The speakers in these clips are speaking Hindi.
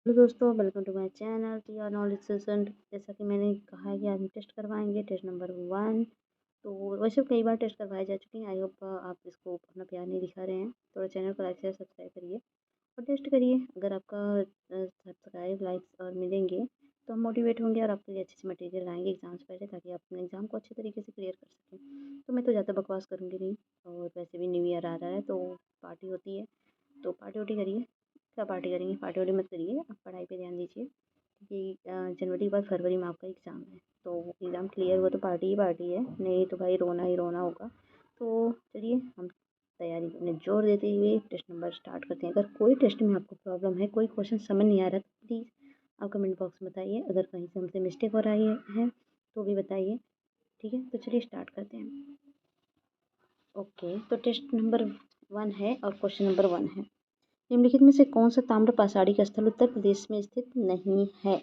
हेलो दोस्तों, welcome to my channel T R knowledge session. जैसा कि मैंने कहा है कि आज हम टेस्ट करवाएंगे टेस्ट नंबर 1। तो वैसे कई बार टेस्ट करवाए जा चुके हैं। आई होप आप इसको अपना प्यार नहीं दिखा रहे हैं। थोड़ा चैनल को लाइक शेयर सब्सक्राइब करिए और टेस्ट करिए। अगर आपका सब्सक्राइब लाइक्स और मिलेंगे तो हम मोटिवेट होंगे और आपके लिए अच्छे से मटेरियल लाएंगे एग्जाम से पहले, ताकि आप अपने एग्जाम को अच्छे तरीके से क्लियर कर सकें। तो मैं तो ज़्यादा बकवास करूँगी नहीं। और वैसे भी न्यू ईयर आ रहा है तो पार्टी होती है, तो पार्टी वार्टी करिए। क्या पार्टी करेंगे, पार्टी वार्टी मत करिए, आप पढ़ाई पे ध्यान दीजिए। क्योंकि जनवरी के बाद फरवरी में आपका एग्ज़ाम है, तो एग्ज़ाम क्लियर हुआ तो पार्टी ही पार्टी है, नहीं तो भाई रोना ही रोना होगा। तो चलिए हम तैयारी में जोर देते हुए टेस्ट नंबर स्टार्ट करते हैं। अगर कोई टेस्ट में आपको प्रॉब्लम है, कोई क्वेश्चन समझ नहीं आ रहा, तो प्लीज़ आप कमेंट बॉक्स में बताइए। अगर कहीं से हमसे मिस्टेक हो रही है तो भी बताइए। ठीक है, तो चलिए स्टार्ट करते हैं। ओके, तो टेस्ट नंबर 1 है और क्वेश्चन नंबर 1 है, निम्नलिखित में से कौन सा ताम्र पाषाणी स्थल उत्तर प्रदेश में स्थित नहीं है?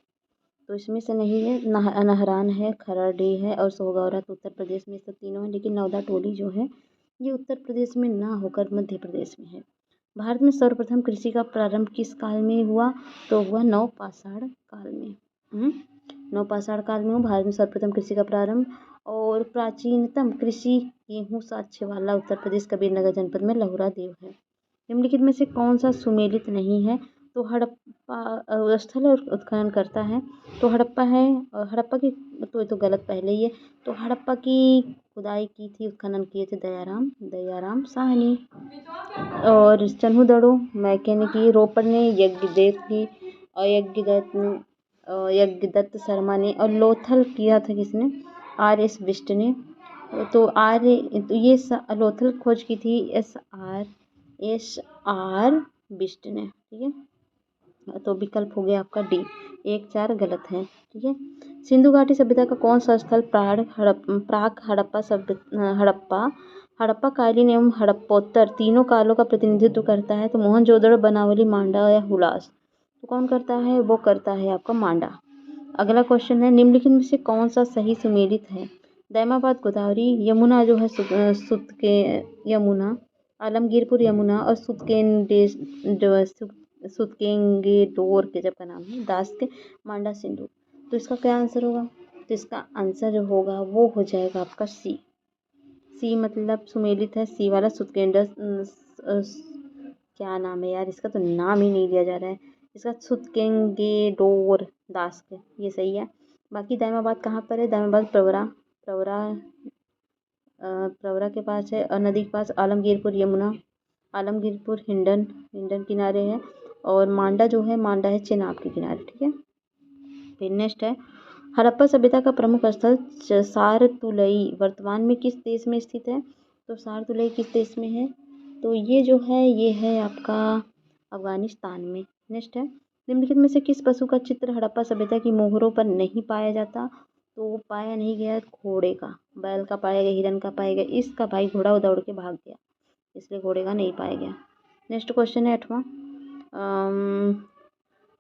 तो इसमें से नहीं है, नाहरान है, खराडी है और सोहगौरा तो उत्तर प्रदेश में स्थित तीनों है, लेकिन नौदा टोली जो है ये उत्तर प्रदेश में ना होकर मध्य प्रदेश में है। भारत में सर्वप्रथम कृषि का प्रारंभ किस काल में हुआ? तो हुआ नवपाषाण काल में। नवपाषाण काल में भारत में सर्वप्रथम कृषि का प्रारंभ। और प्राचीनतम कृषि गेहूँ साक्ष्य वाला उत्तर प्रदेश कबीरनगर जनपद में लहुरा देव है। निम्नलिखित में से कौन सा सुमेलित नहीं है? तो हड़प्पा स्थल और उत्खनन करता है, तो हड़प्पा है। और हड़प्पा की तो ये तो गलत पहले ही है। तो हड़प्पा की खुदाई की थी, उत्खनन किए थे दयाराम साहनी। और चन्हूदड़ो मैके ने की, रोपड़ ने यज्ञदेव की, और यज्ञदत्त शर्मा ने, और लोथल किया था किसने? आर एस बिष्ट ने। तो तो ये लोथल खोज की थी एस आर बिष्ट ने। ठीक है, तो विकल्प हो गया आपका डी। 1-4 गलत है। ठीक है, सिंधु घाटी सभ्यता का कौन सा स्थल प्राक हड़प्पाकालीन एवं हड़प्पोत्तर तीनों कालों का प्रतिनिधित्व करता है? तो मोहनजोदड़ो, बनावली, मांडा या हुलास। तो कौन करता है? वो करता है आपका मांडा। अगला क्वेश्चन है, निम्नलिखित में से कौन सा सही सुमेलित है? दैमाबाद गोदावरी, यमुना जो है सुत के यमुना, आलमगीरपुर यमुना, और सुतकेंगेडोर के जब का नाम है दास के मांडा सिंधु। तो इसका क्या आंसर होगा? तो इसका आंसर जो होगा वो हो जाएगा आपका सी मतलब सुमेलित है, सी वाला सुतकेंडस। क्या नाम है यार, इसका तो नाम ही नहीं लिया जा रहा है। इसका सुतकेंगेडोर दास के, ये सही है। बाकी दामाबाद कहाँ पर है? दामाबाद प्रवरा के पास है, और नदी के पास आलमगीरपुर यमुना, आलमगीरपुर हिंडन किनारे है, और मांडा जो है मांडा है चेनाब के किनारे। ठीक है, फिर नेक्स्ट है, हड़प्पा सभ्यता का प्रमुख स्थल सारतुलई वर्तमान में किस देश में स्थित है? तो सारतुलई किस देश में है? तो ये जो है ये है आपका अफगानिस्तान में। नेक्स्ट है, निम्नलिखित में से किस पशु का चित्र हड़प्पा सभ्यता की मोहरों पर नहीं पाया जाता? तो पाया नहीं गया घोड़े का, बैल का पाया गया, हिरन का पाया गया, इसका भाई घोड़ा दौड़ के भाग गया, इसलिए घोड़े का नहीं पाया गया। नेक्स्ट क्वेश्चन है 8वां,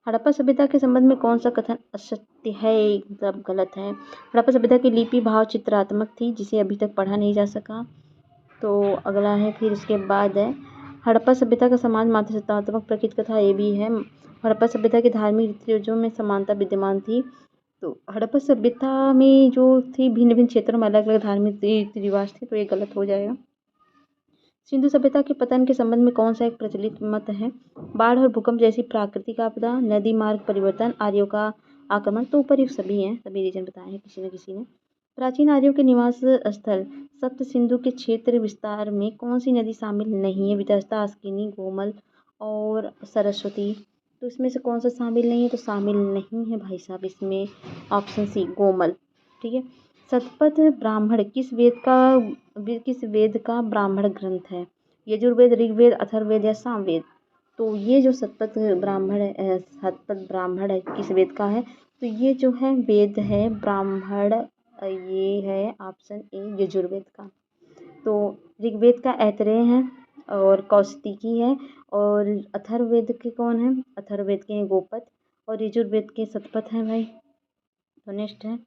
हड़प्पा सभ्यता के संबंध में कौन सा कथन असत्य है, मतलब गलत है? हड़प्पा सभ्यता की लिपि भाव चित्रात्मक थी, जिसे अभी तक पढ़ा नहीं जा सका। तो अगला है, फिर उसके बाद है, हड़प्पा सभ्यता का समाज मातृसत्तात्मक प्रकृति कथा, ये भी है। हड़प्पा सभ्यता की धार्मिक रीति रिवाजों में समानता विद्यमान थी। तो हड़प्पा सभ्यता में जो थी भिन्न भिन्न क्षेत्रों में अलग अलग धार्मिक रीति रिवाज थे, तो ये गलत हो जाएगा। सिंधु सभ्यता के पतन के संबंध में कौन सा एक प्रचलित मत है? बाढ़ और भूकंप जैसी प्राकृतिक आपदा, नदी मार्ग परिवर्तन, आर्यों का आक्रमण। तो ऊपर सभी हैं, सभी रीजन बताए हैं किसी न किसी ने। प्राचीन आर्यों के निवास स्थल सप्त सिंधु के क्षेत्र विस्तार में कौन सी नदी शामिल नहीं है? वितस्ता, अस्किनी, गोमल और सरस्वती। तो इसमें से कौन सा शामिल नहीं है? तो शामिल नहीं है भाई साहब इसमें ऑप्शन सी गोमल। ठीक है, शतपथ ब्राह्मण किस वेद का ब्राह्मण ग्रंथ है? यजुर्वेद, ऋग्वेद, अथर्ववेद या सामवेद। तो ये जो शतपथ ब्राह्मण है किस वेद का है? तो ये जो है वेद है ब्राह्मण, ये है ऑप्शन ए यजुर्वेद का। तो ऋग्वेद का ऐतरेय है और कौशिकी है, और अथर्ववेद के कौन है? अथर्ववेद के हैं गोपद, और यजुर्वेद के शतपथ हैं भाई। तो नेक्स्ट है,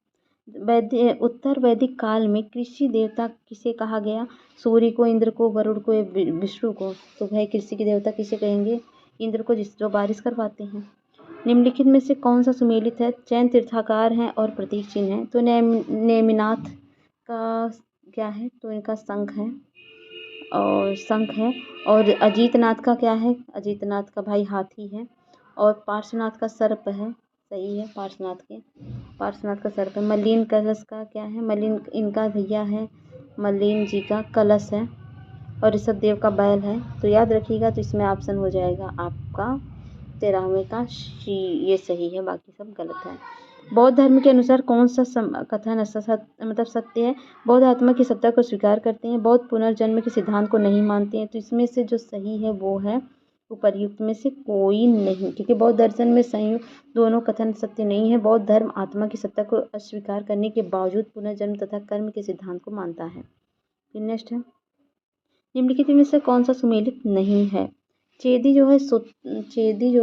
उत्तर वैदिक काल में कृषि देवता किसे कहा गया? सूर्य को, इंद्र को, वरुण को या विष्णु को। तो भाई कृषि के देवता किसे कहेंगे? इंद्र को, जो बारिश करवाते हैं। निम्नलिखित में से कौन सा सुमेलित है? जैन तीर्थाकार हैं और प्रतीक चिन्ह है। तो नेमिनाथ का क्या है? तो इनका शंख है और शंख है। और अजीतनाथ का क्या है? अजीतनाथ का भाई हाथी है। और पार्श्वनाथ का सर्प है। सही है, पार्श्वनाथ का सर्प है। मलिन कलश का क्या है? मलिन इनका भैया है, मलिन जी का कलश है। और ऋषभ देव का बैल है। तो याद रखिएगा, तो इसमें ऑप्शन हो जाएगा आपका 13वें का शी, ये सही है, बाकी सब गलत है। बौद्ध धर्म के अनुसार कौन सा कथन मतलब सत्य है? बौद्ध आत्मा की सत्ता को स्वीकार करते हैं, बौद्ध पुनर्जन्म के सिद्धांत को नहीं मानते हैं। तो इसमें से जो सही है वो है उपर्युक्त में से कोई नहीं, क्योंकि बौद्ध दर्शन में संयुक्त दोनों कथन सत्य नहीं है। बौद्ध धर्म आत्मा की सत्ता को अस्वीकार करने के बावजूद पुनर्जन्म तथा कर्म के सिद्धांत को मानता है। फिर नेक्स्ट है, निम्नलिखित में से कौन सा सुमेलित नहीं है? चेदी जो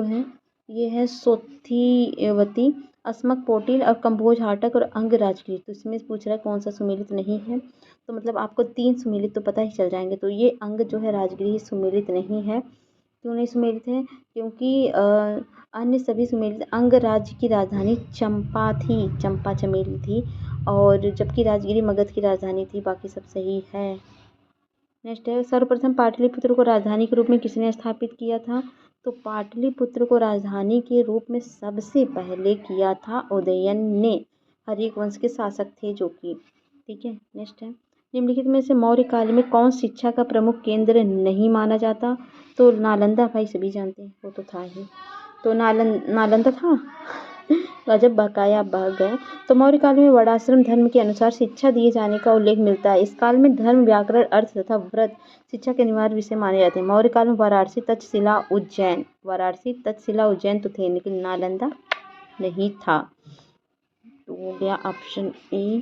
है ये है सोथिवती, अस्मक पोटिल और कंभोज हाटक और अंग राजगीर। तो इसमें पूछ रहा है कौन सा सुमेलित नहीं है। तो मतलब आपको 3 सुमेलित तो पता ही चल जाएंगे। तो ये अंग जो है राजगीर सुमेलित नहीं है। क्यों नहीं सुमेलित है? क्योंकि अन्य सभी सुमेलित, अंग राज्य की राजधानी चंपा थी, चंपा चमेली थी, और जबकि राजगिरी मगध की राजधानी थी। बाकी सब सही है। नेक्स्ट है, सर्वप्रथम पाटलिपुत्र को राजधानी के रूप में किसने स्थापित किया था? तो पाटलिपुत्र को राजधानी के रूप में सबसे पहले किया था उदयन ने। हर्यक वंश के शासक थे जो कि, ठीक है। नेक्स्ट है, निम्नलिखित में से मौर्य काल में कौन शिक्षा का प्रमुख केंद्र नहीं माना जाता? तो नालंदा, भाई सभी जानते हैं, वो तो था ही। तो नालंदा था। गजब बकाया बह गए। तो मौर्य काल में वर्णाश्रम धर्म के अनुसार शिक्षा दिए जाने का उल्लेख मिलता है। इस काल में धर्म, व्याकरण, अर्थ तथा व्रत शिक्षा के अनिवार्य विषय माने जाते हैं। मौर्य काल में वाराणसी, तक्षशिला, उज्जैन तो थे, लेकिन नालंदा नहीं था। तो हो गया ऑप्शन ए।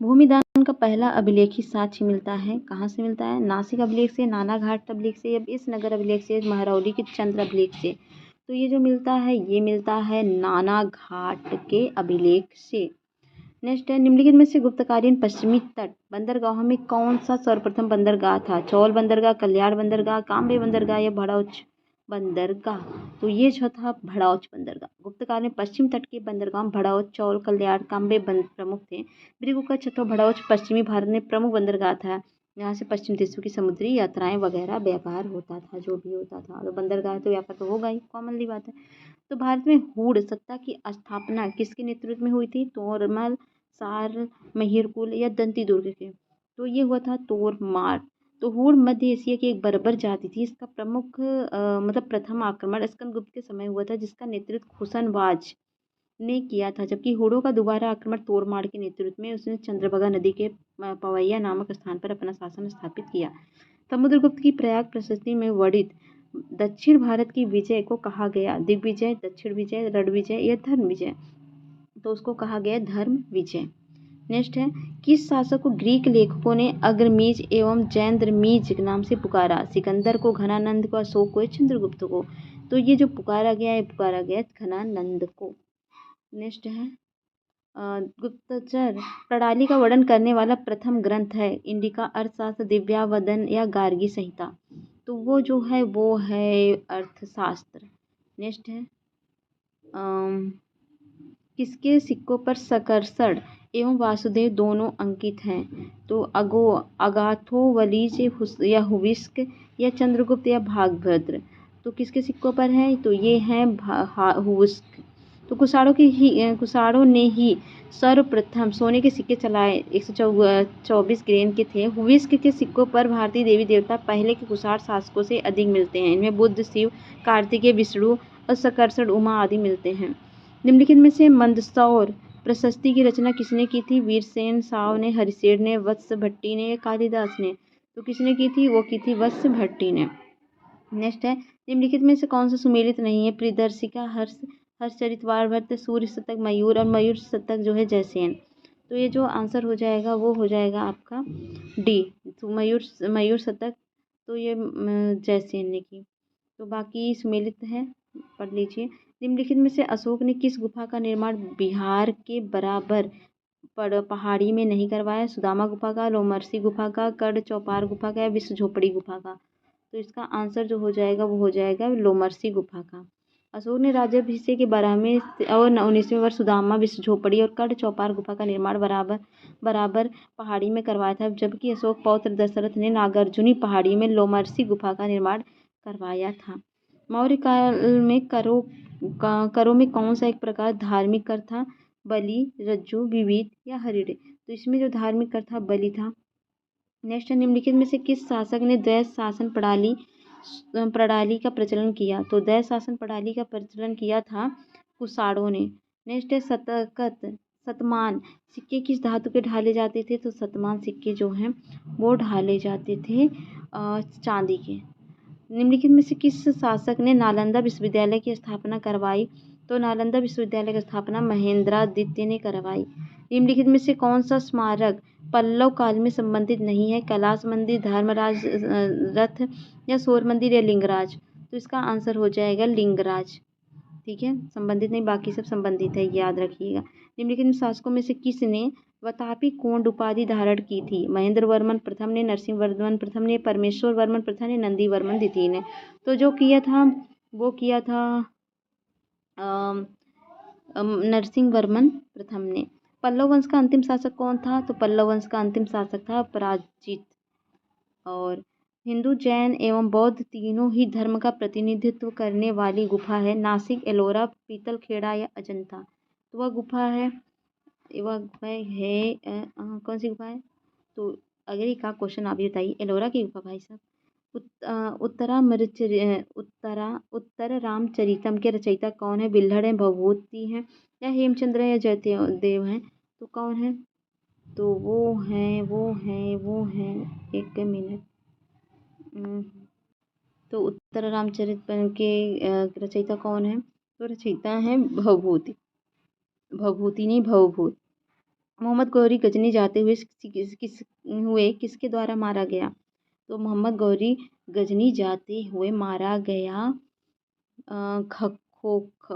भूमिदान का पहला अभिलेखी साक्ष्य मिलता है, कहाँ से मिलता है? नासिक अभिलेख से, नानाघाट अभिलेख से, या इसनगर अभिलेख से, महरौली के चंद्र अभिलेख से। तो ये जो मिलता है ये मिलता है नानाघाट के अभिलेख से। नेक्स्ट है, निम्नलिखित में से गुप्तकालीन पश्चिमी तट बंदरगाहों में कौन सा सर्वप्रथम बंदरगाह था? चौल बंदरगाह, कल्याण बंदरगाह, काम्बे बंदरगाह या भड़ौच बंदरगाह? तो ये जो था भड़ौच बंदरगाह। गुप्तकाल में पश्चिम तट के बंदरगाह भड़ौच, चौल, कल्याण, काम्बे प्रमुख थे। भृगु का छठा भड़ौच पश्चिमी भारत में प्रमुख बंदरगाह था, जहाँ से पश्चिम देशों की समुद्री यात्राएं वगैरह व्यापार होता था, जो भी होता था। तो बंदरगाह तो व्यापार तो होगा ही, कॉमनली बात है। तो भारत में हूण सत्ता की स्थापना किसके नेतृत्व में हुई थी? तोरमल, सार, महिरकुल या दंती दुर्ग के? तो ये हुआ था तोरमार। तो हूण मध्य एशिया की एक बर्बर जाति थी। इसका प्रमुख मतलब प्रथम आक्रमण स्कंदगुप्त के समय हुआ था, जिसका नेतृत्व खुसनवाज ने किया था। जबकि हूणों का दोबारा आक्रमण तोरमार के नेतृत्व में उसने चंद्रभागा नदी के पवैया नामक स्थान पर अपना शासन स्थापित किया। समुद्रगुप्त की प्रयाग प्रशस्ति में वर्णित दक्षिण भारत की विजय को कहा गया दिग्विजय, दक्षिण विजय, रणविजय या धर्म विजय? तो उसको कहा गया धर्म विजय। नेक्स्ट है, किस शासक को ग्रीक लेखकों ने अग्रमीज एवं जैंद्रमीज नाम से पुकारा? सिकंदर को, घनानंद को, अशोक को, चंद्रगुप्त को? तो ये जो पुकारा गया घनानंद को। नेक्स्ट है, गुप्तचर प्रणाली का वर्णन करने वाला प्रथम ग्रंथ है इंडिका, अर्थशास्त्र, दिव्यावदन या गार्गी संहिता? तो वो जो है वो है अर्थशास्त्र। नेक्स्ट है, किसके सिक्कों पर सकर्षण एवं वासुदेव दोनों अंकित हैं? तो अगाथोवलीज या हुविस्क या चंद्रगुप्त या भागभद्र? तो किसके सिक्कों पर है? तो ये हैं हुविस्क। तो कुषाणों ने ही सर्वप्रथम सोने के सिक्के चलाए, 124 ग्रेन के थे। हुविस्क के सिक्कों पर भारतीय देवी देवता पहले के कुषाण शासकों से अधिक मिलते हैं। इनमें बुद्ध, शिव, कार्तिकेय, विष्णु और सकर्षण, उमा आदि मिलते हैं। निम्नलिखित में से मंदसौर प्रशस्ति की रचना किसने की थी? वीरसेन साव ने, हरिशेर ने, वत्स भट्टी ने, कालिदास ने? तो किसने की थी? वो की थी वत्स भट्टी ने। नेक्स्ट है, निम्नलिखित में से कौन सा सुमेलित नहीं है? प्रियदर्शिका, हर्षचरितवार्भट, सूर्य शतक, मयूर, और मयूर शतक जो है जयसेन। तो ये जो आंसर हो जाएगा वो हो जाएगा आपका डी, तो मयूर शतक तो ये जयसेन ने की। तो बाकी सुमेलित है, पढ़ लीजिए। निम्नलिखित में से अशोक ने किस गुफा का निर्माण बिहार के बराबर पहाड़ी में नहीं करवाया? सुदामा गुफा का, लोमरसी गुफा का, कड़ चौपार गुफा का या विश्व झोपड़ी गुफा का? तो इसका आंसर जो हो जाएगा वो हो जाएगा लोमरसी गुफा का। अशोक ने राज्याभिषेक के 12वें और 19वें वर्ष सुदामा विश्व झोपड़ी और कड़ चौपार गुफा का निर्माण बराबर पहाड़ी में करवाया था, जबकि अशोक पौत्र दशरथ ने नागार्जुनी पहाड़ी में लोमर्सी गुफा का निर्माण करवाया था। मौर्य काल में करों में कौन सा एक प्रकार धार्मिक कर था? बलि, रज्जु, विविध या हरिण? तो इसमें जो धार्मिक कर था बलि था। नेक्स्ट है, निम्नलिखित में से किस शासक ने द्वैत शासन प्रणाली का प्रचलन किया? तो द्वैत शासन प्रणाली का प्रचलन किया था कुषाणों ने। नेक्स्ट है, शतमान सिक्के किस धातु के ढाले जाते थे? तो शतमान सिक्के जो हैं वो ढाले जाते थे चांदी के। निम्नलिखित में से किस शासक ने नालंदा विश्वविद्यालय की स्थापना करवाई? तो नालंदा विश्वविद्यालय की स्थापना महेंद्रादित्य ने करवाई। निम्नलिखित में से कौन सा स्मारक पल्लव काल में संबंधित नहीं है? कैलाश मंदिर, धर्मराज रथ या सौर मंदिर या लिंगराज? तो इसका आंसर हो जाएगा लिंगराज। ठीक है, संबंधित नहीं, बाकी सब संबंधित है, याद रखिएगा। निम्नलिखित शासकों में से किसने वतापी कोंड उपाधि धारण की थी? महेंद्र वर्मन प्रथम ने, नरसिंह वर्मन प्रथम ने, परमेश्वर वर्मन प्रथम ने, नंदी वर्मन द्वितीय ने? तो जो किया था वो किया था नरसिंह वर्मन प्रथम ने। पल्लव वंश का अंतिम शासक कौन था? तो पल्लव वंश का अंतिम शासक था अपराजित। और हिंदू, जैन एवं बौद्ध तीनों ही धर्म का प्रतिनिधित्व करने वाली गुफा है नासिक, एलोरा, पीतलखेड़ा या अजंता? तो वह गुफा है कौन सी गुफा है? तो अगले का क्वेश्चन आप बताइए। एलोरा की गुफा भाई साहब। उत्तर रामचरितम के रचयिता कौन है? बिल्हड़ हैं, भवभूति हैं या हेमचंद्र या जयदेव हैं? तो कौन है? तो वो हैं एक मिनट। तो उत्तर रामचरित के रचयिता कौन है? तो रचयिता हैं भवभूति नहीं, भवभूत। मोहम्मद गौरी गजनी जाते हुए किसके द्वारा मारा गया? तो मोहम्मद गौरी गजनी जाते हुए मारा गया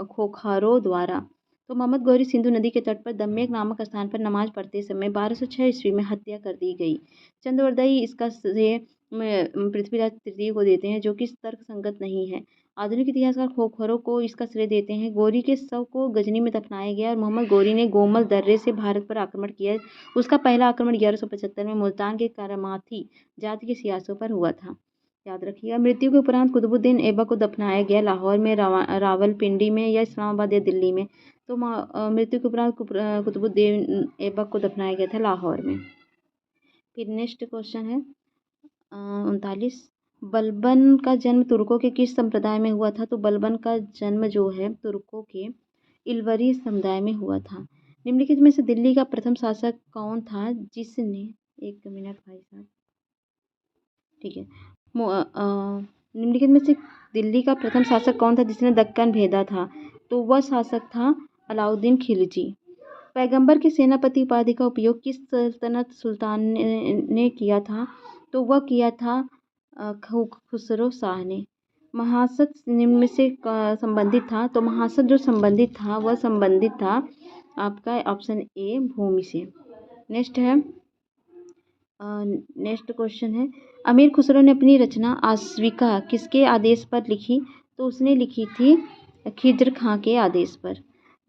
खोखारों द्वारा। तो मोहम्मद गौरी सिंधु नदी के तट पर दम्मेक नामक स्थान पर नमाज पढ़ते समय 1206 ईस्वी में हत्या कर दी गई। चंद्रवरदाई इसका श्रेय पृथ्वीराज तृतीय को देते हैं, जो कि तर्क संगत नहीं है। आधुनिक इतिहासकार खोखरों को इसका श्रेय देते हैं। गौरी के शव को गजनी में दफनाया गया और मोहम्मद गौरी ने गोमल दर्रे से भारत पर आक्रमण किया। उसका पहला आक्रमण 1175 में मुल्तान के करामाथी जाति के सियासों पर हुआ था। याद रखिएगा। मृत्यु के उपरांत कुतुबुद्दीन ऐबक को दफनाया गया लाहौर में, रावलपिंडी में या इस्लामाबाद या दिल्ली में? तो मृत्यु के उपरांत कुतुबुद्दीन ऐबक को दफनाया गया था लाहौर में। फिर नेक्स्ट क्वेश्चन है 39। बलबन का जन्म तुर्कों के किस संप्रदाय में हुआ था? तो बलबन का जन्म जो है तुर्कों के इलवरी समुदाय में हुआ था। निम्नलिखित में से दिल्ली का प्रथम शासक कौन था जिसने, एक मिनट भाई साहब, ठीक है, निम्नलिखित में से दिल्ली का प्रथम शासक कौन था जिसने दक्कन भेदा था? तो वह शासक था अलाउद्दीन खिलजी। पैगंबर के सेनापति उपाधि का उपयोग किस सल्तनत सुल्तान ने किया था? तो वह किया था खुसरो शाह ने। महासत निम्न में से संबंधित था? तो महासत जो संबंधित था वह संबंधित था आपका ऑप्शन ए भूमि से। नेक्स्ट क्वेश्चन है, अमीर खुसरो ने अपनी रचना आश्विका किसके आदेश पर लिखी? तो उसने लिखी थी खिज्र खां के आदेश पर।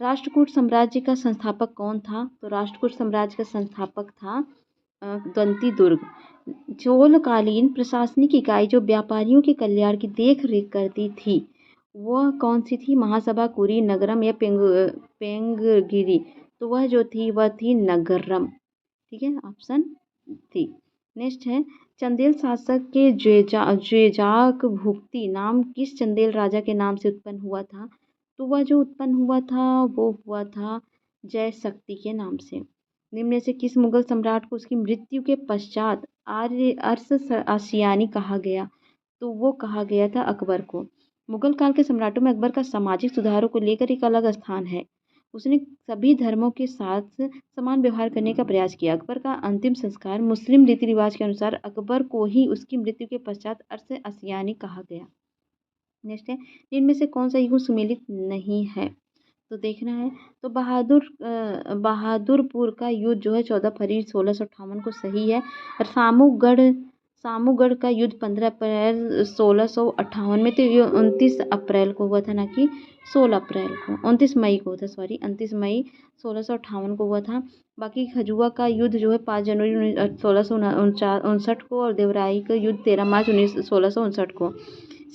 राष्ट्रकूट साम्राज्य का संस्थापक कौन था? तो राष्ट्रकूट साम्राज्य का संस्थापक था द्वंती दुर्ग। चोलकालीन प्रशासनिक इकाई जो व्यापारियों के कल्याण की देख रेख करती थी वह कौन सी थी? महासभा, कुरी, नगरम या पेंगगिरी? तो वह जो थी वह थी नगरम। ठीक है, ऑप्शन थी। नेक्स्ट है, चंदेल शासक के जेजाक भुक्ति नाम किस चंदेल राजा के नाम से उत्पन्न हुआ था? तो वह जो उत्पन्न हुआ था वो हुआ था जय शक्ति के नाम से। निम्न में से किस मुगल सम्राट को उसकी मृत्यु के पश्चात अरस आशियानी कहा गया? तो वो कहा गया था अकबर को। मुगल काल के सम्राटों में अकबर का सामाजिक सुधारों को लेकर एक अलग स्थान है। उसने सभी धर्मों के साथ समान व्यवहार करने का प्रयास किया। अकबर का अंतिम संस्कार मुस्लिम रीति रिवाज के अनुसार अकबर को ही उसकी मृत्यु के पश्चात अरस आशियानी कहा गया। नेक्स्ट है, इनमें से कौन सा युग सुमेलित नहीं है? तो देखना है। तो बहादुरपुर का युद्ध जो है 14 फरवरी 1658 को सही है। सामूगढ़ का युद्ध 15 अप्रैल 1658 में, तो ये 29 अप्रैल को हुआ था, ना कि 16 अप्रैल को, 29 मई को था, सॉरी 29 मई 1658 को हुआ था। बाकी खजुआ का युद्ध जो है 5 जनवरी 1659 को, और देवराई का युद्ध 13 मार्च 1659 को।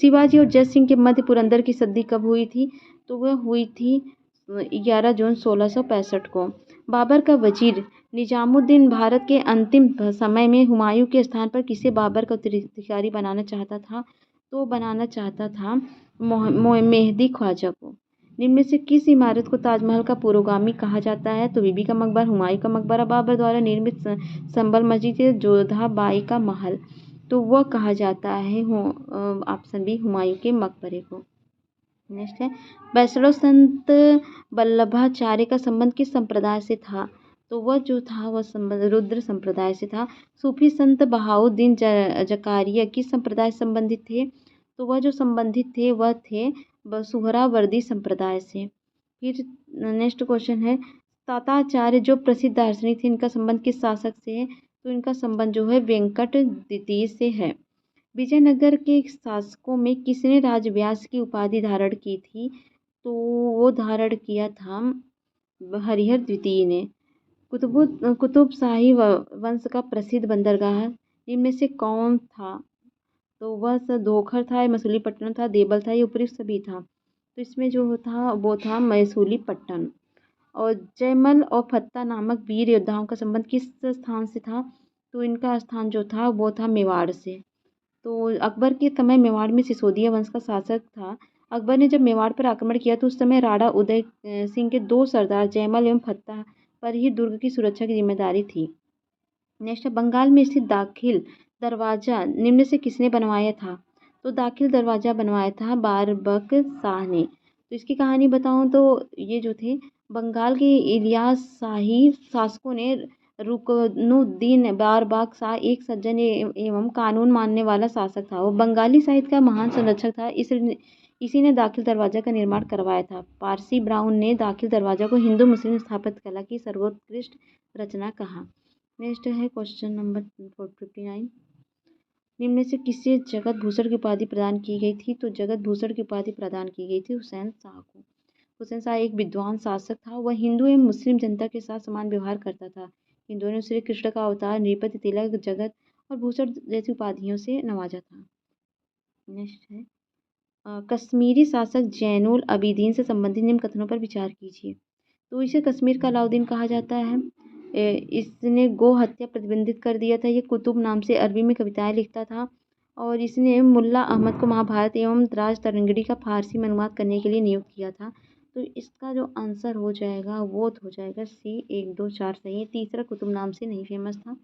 शिवाजी और जय सिंह के मध्य पुरंदर की संधि कब हुई थी? तो वह हुई थी 11 जून 1665 को। बाबर का वजीर निजामुद्दीन भारत के अंतिम समय में हुमायूं के स्थान पर किसे बाबर का उत्तराधिकारी बनाना चाहता था? तो बनाना चाहता था मेहदी ख्वाजा को। निम्न में से किस इमारत को ताजमहल का पुरोगामी कहा जाता है? तो बीबी का मकबरा, हुमायूं का मकबरा, बाबर द्वारा निर्मित संभल मस्जिद, जोधा बाई का महल। तो वह कहा जाता है ऑप्शन बी, हुमायूं के मकबरे को। नेक्स्ट है, वैष्णव संत वल्लभाचार्य का संबंध किस संप्रदाय से था? तो वह जो था वह संबंध रुद्र संप्रदाय से था। सूफी संत बहाउद्दीन जकारिया किस संप्रदाय से संबंधित थे? तो वह जो संबंधित थे वह थे सुहरावर्दी संप्रदाय से। फिर नेक्स्ट क्वेश्चन है, ताताचार्य जो प्रसिद्ध दार्शनिक थे, इनका संबंध किस शासक से है? तो इनका संबंध जो है वेंकट द्वितीय से है। विजयनगर के शासकों में किसने राजव्यास की उपाधि धारण की थी? तो वो धारण किया था हरिहर द्वितीय ने। कुतुब शाही वंश का प्रसिद्ध बंदरगाह इनमें में से कौन था? तो वह धोखर था, मसूलीपट्टनम था, देवल था, ये उपयुक्त सभी था। तो इसमें जो था वो था मसूलीपट्टनम। और जयमल और फत्ता नामक वीर योद्धाओं का संबंध किस स्थान से था? तो इनका स्थान जो था वो था मेवाड़ से। तो अकबर के समय मेवाड़ में सिसोदिया वंश का शासक था। अकबर ने जब मेवाड़ पर आक्रमण किया तो उस समय राणा उदय सिंह के 2 सरदार जयमल एवं फत्ता पर ही दुर्ग की सुरक्षा की जिम्मेदारी थी। नेक्स्ट है, बंगाल में स्थित दाखिल दरवाजा निम्न से किसने बनवाया था? तो दाखिल दरवाजा बनवाया था बारबक शाह ने। तो इसकी कहानी बताऊं तो ये जो थे बंगाल के इलियास शाही शासकों ने रुकनुद्दीन बारबक शाह एक सज्जन एवं कानून मानने वाला शासक था। वो बंगाली साहित्य का महान संरक्षक था। इसी ने दाखिल दरवाजा का निर्माण करवाया था। पारसी ब्राउन ने दाखिल दरवाजा को हिंदू मुस्लिम स्थापत्य कला की सर्वोत्कृष्ट रचना कहा। नेक्स्ट है क्वेश्चन नंबर 459, निम्न में से किसे जगत भूषण की उपाधि प्रदान की गई थी? तो जगत भूषण की उपाधि प्रदान की गई थी हुसैन शाह को। हुसैन शाह एक विद्वान शासक था। वह हिंदू एवं मुस्लिम जनता के साथ समान व्यवहार करता था। हिंदुओं ने श्री कृष्ण का अवतार, नृपति, तिलक, जगत और भूषण जैसी उपाधियों से नवाजा था। नेक्स्ट है, कश्मीरी शासक जैनुल अबिदीन से संबंधित निम्न कथनों पर विचार कीजिए। तो इसे कश्मीर का अलाउद्दीन कहा जाता है। इसने गो हत्या प्रतिबंधित कर दिया था। ये कुतुब नाम से अरबी में कविताएं लिखता था। और इसने मुल्ला अहमद को महाभारत एवं राज तरंगिणी का फारसी में अनुवाद करने के लिए नियुक्त किया था। तो इसका जो आंसर हो जाएगा वो हो जाएगा सी, 1, 2, 4 सही है। तीसरा कुतुब नाम से नहीं फेमस था,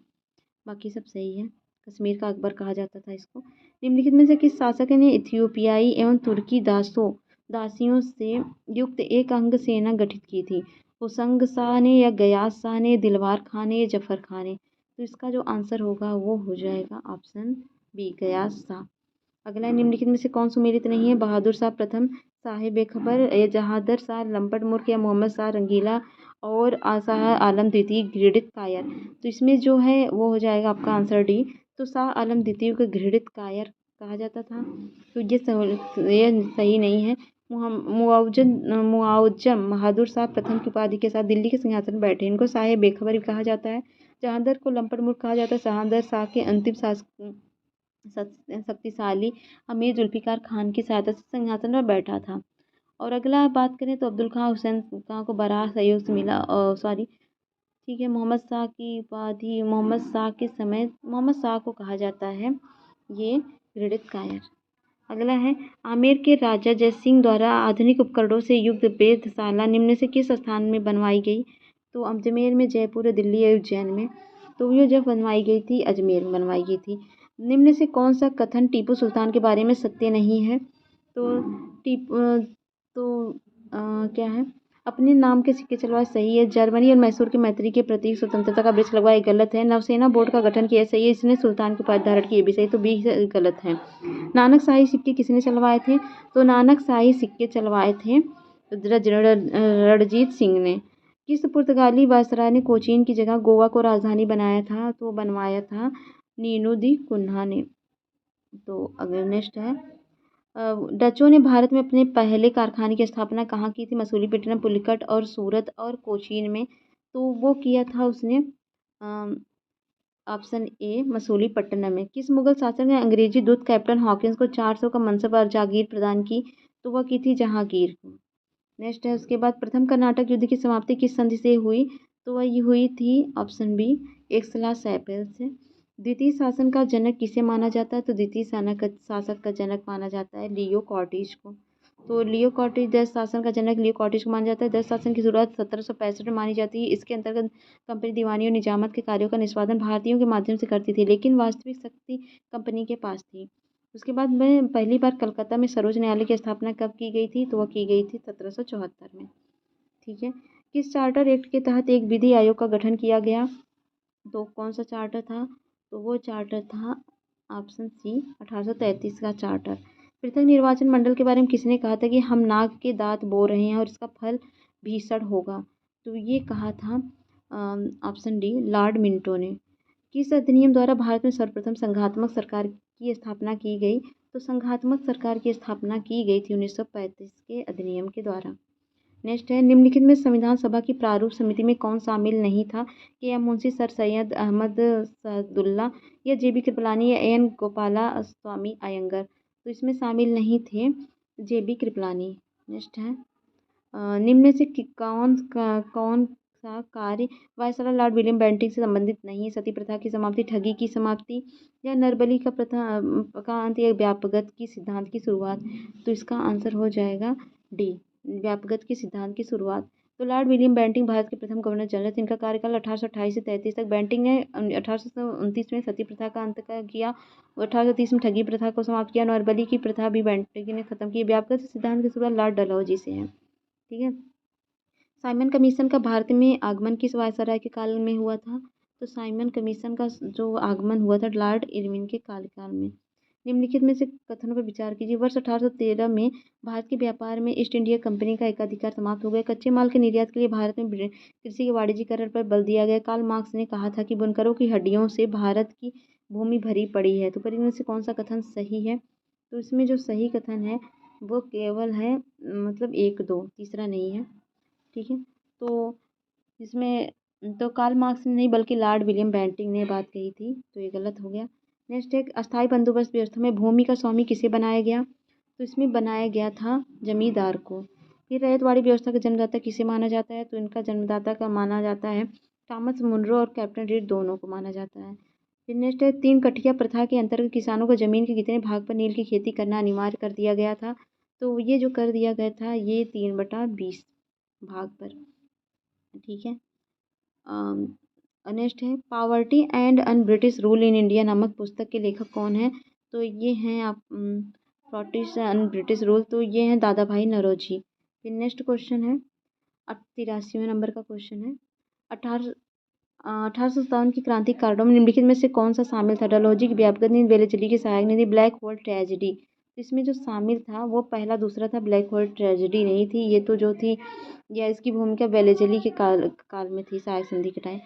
बाकी सब सही है। कश्मीर का अकबर कहा जाता था इसको। निम्नलिखित में से किस शासक ने इथियोपियाई एवं तुर्की दासियों से युक्त एक अंग सेना गठित की थी? हुसंग शाह ने, या गयास शाह ने, दिलवार खान ने, या जफर खान ने? तो इसका जो आंसर होगा वो हो जाएगा ऑप्शन बी, गयास शाह। अगला, निम्नलिखित में से कौन सुमेलित नहीं है? बहादुर शाह प्रथम, साहिब बेखबर, या जहादर शाह लंपट मूर्ख, या मोहम्मद शाह रंगीला और शाह आलम द्वितीय घृणित कायर? तो इसमें जो है वो हो जाएगा आपका आंसर डी। तो शाह आलम द्वितीय को घृणित कायर कहा जाता था। तो ये सही नहीं है। मुआवजम बहादुर शाह प्रथम की उपाधि के साथ दिल्ली के सिंहासन पर बैठे। इनको साहिब बेखबर भी कहा जाता है। जहांदर को लंपट मूर्ख कहा जाता है। जहांदर शाह के अंतिम शक्तिशाली अमीर जुल्फिकार खान की सहायता से सिंहासन पर बैठा था। और अगला बात करें तो अब्दुल खां हुसैन खां को बराह सहयोग से मिला, ठीक है। मोहम्मद शाह की उपाधि मोहम्मद शाह के समय मोहम्मद शाह को कहा जाता है ये घृणित कायर। अगला है, आमेर के राजा जयसिंह द्वारा आधुनिक उपकरणों से युक्त वेधशाला निम्न से किस स्थान में बनवाई गई? तो अजमेर में, जयपुर, दिल्ली या उज्जैन में? तो ये जब बनवाई गई थी अजमेर में बनवाई गई थी। निम्न से कौन सा कथन टीपू सुल्तान के बारे में सत्य नहीं है? क्या है, अपने नाम के सिक्के चलवाए सही है। जर्मनी और मैसूर के मैत्री के प्रतीक स्वतंत्रता का वृक्ष लगवाए गलत है। नवसेना बोर्ड का गठन किया सही है। इसने सुल्तान की उपाधि धारण की, ये भी सही। तो बी गलत है। नानक शाही सिक्के किसने चलवाए थे? तो नानक शाही सिक्के चलवाए थे रणजीत सिंह ने। किस पुर्तगाली वायसराय ने कोचीन की जगह गोवा को राजधानी बनाया था? तो बनवाया था नीनो दी कुन्हा ने। तो अगर नेक्स्ट है डचों ने भारत में अपने पहले कारखाने की स्थापना कहाँ की थी? मसूलीपट्टनम, पुलिकट और सूरत और कोचीन में। तो वो किया था उसने ऑप्शन ए मसूलीपट्टनम में। किस मुगल शासक ने अंग्रेजी दूत कैप्टन हॉकिंस को 400 का मनसब और जागीर प्रदान की? तो वह की थी जहांगीर को। नेक्स्ट है उसके बाद प्रथम कर्नाटक युद्ध की समाप्ति किस संधि से हुई? तो वह हुई थी ऑप्शन बी एक्सला सैपेल से। द्वितीय शासन का जनक किसे माना जाता है? तो द्वितीय शासक का जनक माना जाता है लियो कॉर्टिज को। तो लियो कॉर्टिज दस शासन का जनक लियो कॉर्टिज को माना जाता है। दस शासन की शुरुआत 1765 में मानी जाती है। इसके अंतर्गत कंपनी दीवानी और निजामत के कार्यों का निष्पादन भारतीयों के माध्यम से करती थी, लेकिन वास्तविक शक्ति कंपनी के पास थी। उसके बाद में पहली बार कलकत्ता में सर्वोच्च न्यायालय की स्थापना कब की गई थी? तो वह की गई थी 1774 में। ठीक है। किस चार्टर एक्ट के तहत एक विधि आयोग का गठन किया गया? तो कौन सा चार्टर था? तो वो चार्टर था ऑप्शन सी 1833 का चार्टर। पृथक निर्वाचन मंडल के बारे में किसने कहा था कि हम नाग के दांत बो रहे हैं और इसका फल भीषण होगा? तो ये कहा था ऑप्शन डी लॉर्ड मिंटो ने। किस अधिनियम द्वारा भारत में सर्वप्रथम संघात्मक सरकार की स्थापना की गई? तो संघात्मक सरकार की स्थापना की गई थी 1935 के अधिनियम के द्वारा। नेक्स्ट है निम्नलिखित में संविधान सभा की प्रारूप समिति में कौन शामिल नहीं था? के एम मुंशी, सर सैयद अहमद सादुल्ला या जेबी कृपलानी या एन गोपाला स्वामी अयंगर। तो इसमें शामिल नहीं थे जेबी कृपलानी। नेक्स्ट है निम्न में से कौन सा कार्य वायसराय लॉर्ड विलियम बेंटिंक से संबंधित नहीं है? सती प्रथा की समाप्ति, ठगी की समाप्ति या नरबली का प्रथा का अंत या व्यापगत की सिद्धांत की शुरुआत? तो इसका आंसर हो जाएगा डी व्यापगत के सिद्धांत की शुरुआत। तो लॉर्ड विलियम बेंटिंक भारत के प्रथम गवर्नर जनरल थे। इनका कार्यकाल 1828 से 33 तक। बेंटिंक ने 1829 में सती प्रथा का अंत किया। 1830 में ठगी प्रथा को समाप्त किया। नौरबली की प्रथा भी बेंटिंक ने खत्म की। व्यापगत सिद्धांत की शुरुआत लॉर्ड डलहौजी से है। ठीक है। साइमन कमीशन का भारत में आगमन किस वायसराय के काल में हुआ था? तो साइमन कमीशन का जो आगमन हुआ था लॉर्ड इरविन के कार्यकाल में। निम्नलिखित में से कथनों पर विचार कीजिए। वर्ष 1813 में भारत के व्यापार में ईस्ट इंडिया कंपनी का एकाधिकार समाप्त हो गया। कच्चे माल के निर्यात के लिए भारत में कृषि के वाणिज्यीकरण पर बल दिया गया। कार्ल मार्क्स ने कहा था कि बुनकरों की हड्डियों से भारत की भूमि भरी पड़ी है। तो पर इनमें से कौन सा कथन सही है? तो इसमें जो सही कथन है वो केवल है मतलब 1 2 तीसरा नहीं है। ठीक है। तो इसमें तो कार्ल मार्क्स ने नहीं बल्कि लॉर्ड विलियम बेंटिंक ने बात कही थी, तो ये गलत हो गया। नेक्स्ट है अस्थायी बंदोबस्त व्यवस्था में भूमि का स्वामी किसे बनाया गया? तो इसमें बनाया गया था जमींदार को। फिर रैयतवाड़ी व्यवस्था का जन्मदाता किसे माना जाता है? तो इनका जन्मदाता का माना जाता है थॉमस मुनरो और कैप्टन रीड दोनों को माना जाता है। फिर नेक्स्ट है 3 कठिया प्रथा के अंतर्गत किसानों को जमीन के कितने भाग पर नील की खेती करना अनिवार्य कर दिया गया था? तो ये जो कर दिया गया था ये 3/20 भाग पर। ठीक है। नेक्स्ट है poverty and un British rule in India नामक पुस्तक के लेखक कौन है? तो ये हैं आप ब्रिटिश अन ब्रिटिश रूल, तो ये हैं दादा भाई नौरोजी। फिर नेक्स्ट क्वेश्चन है 83वें नंबर का क्वेश्चन है 1857 की क्रांति कारणों में निम्नलिखित में से कौन सा शामिल था? डलहौजी की व्यापक नीति, बेलेचली की सहायक नीति, ब्लैक होल ट्रेजेडी। तो इसमें जो शामिल था वो पहला दूसरा था, ब्लैक होल ट्रेजेडी नहीं थी। ये तो जो थी या इसकी भूमिका बेलेचली के काल में थी, सहायक संधि के टाइम।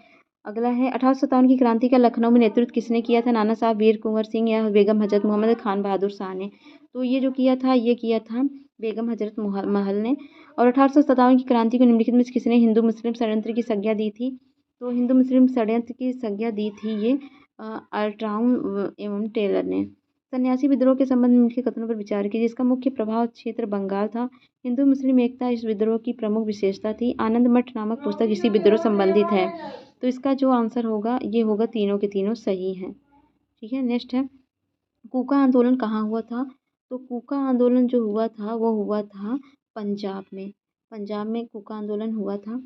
अगला है 1857 की क्रांति का लखनऊ में नेतृत्व किसने किया था? नाना साहब, वीर कुंवर सिंह या बेगम हजरत मोहम्मद खान बहादुर शाह ने। तो ये जो किया था ये किया था बेगम हजरत महल ने। और 1857 की क्रांति को निम्नलिखित में से किसने हिंदू मुस्लिम षड्यंत्र की संज्ञा दी थी? तो हिंदू मुस्लिम षड्यंत्र की संज्ञा दी थी ये अल्ट्राउन एवं टेलर ने। सन्यासी विद्रोह के संबंध में उनके कथनों पर विचार कीजिए। इसका मुख्य प्रभाव क्षेत्र बंगाल था। हिंदू मुस्लिम एकता इस विद्रोह की प्रमुख विशेषता थी। आनंद मठ नामक पुस्तक इसी विद्रोह संबंधित है। तो इसका जो आंसर होगा ये होगा तीनों के तीनों सही हैं। ठीक है। नेक्स्ट है कूका आंदोलन कहाँ हुआ था? तो कूका आंदोलन जो हुआ था वो हुआ था पंजाब में। पंजाब में कूका आंदोलन हुआ था।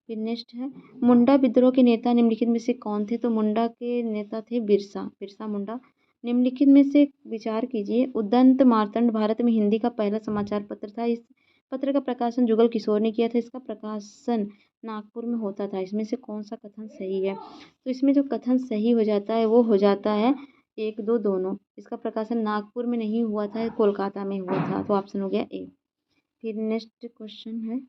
फिर नेक्स्ट है मुंडा विद्रोह के नेता निम्नलिखित में से कौन थे? तो मुंडा के नेता थे बिरसा मुंडा। निम्नलिखित में से विचार कीजिए। उदंत मार्तंड भारत में हिंदी का पहला समाचार पत्र था। इस पत्र का प्रकाशन जुगल किशोर ने किया था। इसका प्रकाशन नागपुर में होता था। इसमें से कौन सा कथन सही है? तो इसमें जो कथन सही हो जाता है वो हो जाता है 1 2 दोनों। इसका प्रकाशन नागपुर में नहीं हुआ था, कोलकाता में हुआ था। तो ऑप्शन हो गया ए। फिर नेक्स्ट क्वेश्चन है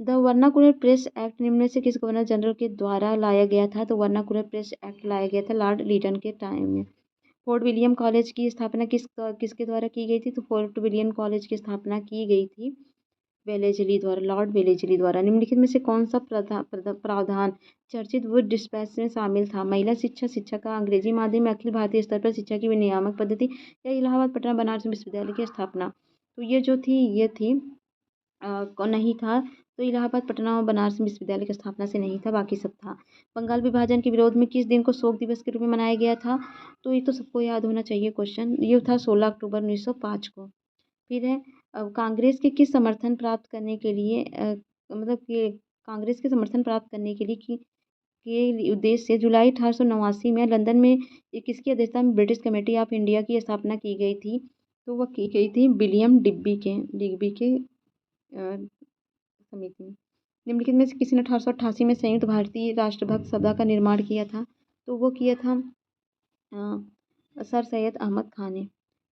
द वर्नाकुलर प्रेस एक्ट निम्न में से किस गवर्नर जनरल के द्वारा लाया गया था? तो वर्नाकुलर प्रेस एक्ट लाया गया था लॉर्ड लीटन के टाइम में। फोर्ट विलियम कॉलेज की स्थापना किसके द्वारा की गई थी? तो फोर्ट विलियम कॉलेज की स्थापना की गई थी वेलेजली द्वारा, लॉर्ड वेलेजली द्वारा। निम्नलिखित में से कौन सा प्रावधान चर्चित वुड डिस्पैच में शामिल था? महिला शिक्षा का अंग्रेजी माध्यम में अखिल भारतीय स्तर पर शिक्षा की विनियामक पद्धति या इलाहाबाद पटना बनारस विश्वविद्यालय की स्थापना? तो ये थी कौन नहीं था? तो इलाहाबाद पटना और बनारस विश्वविद्यालय की स्थापना से नहीं था, बाकी सब था। बंगाल विभाजन के विरोध में किस दिन को शोक दिवस के रूप में मनाया गया था? तो ये तो सबको याद होना चाहिए क्वेश्चन, ये था 16 अक्टूबर 1905 को। फिर है कांग्रेस के किस समर्थन प्राप्त करने के लिए मतलब कि कांग्रेस के समर्थन प्राप्त करने के लिए के उद्देश्य से जुलाई 1889 में लंदन में किसकी अध्यक्षता में ब्रिटिश कमेटी ऑफ इंडिया की स्थापना की गई थी? तो वह की गई थी विलियम डिग्बी के समिति में। निम्नलिखित में से किसी ने 1888 में संयुक्त भारतीय राष्ट्रभक्त सभा का निर्माण किया था? तो वो किया था सर सैयद अहमद खान ने।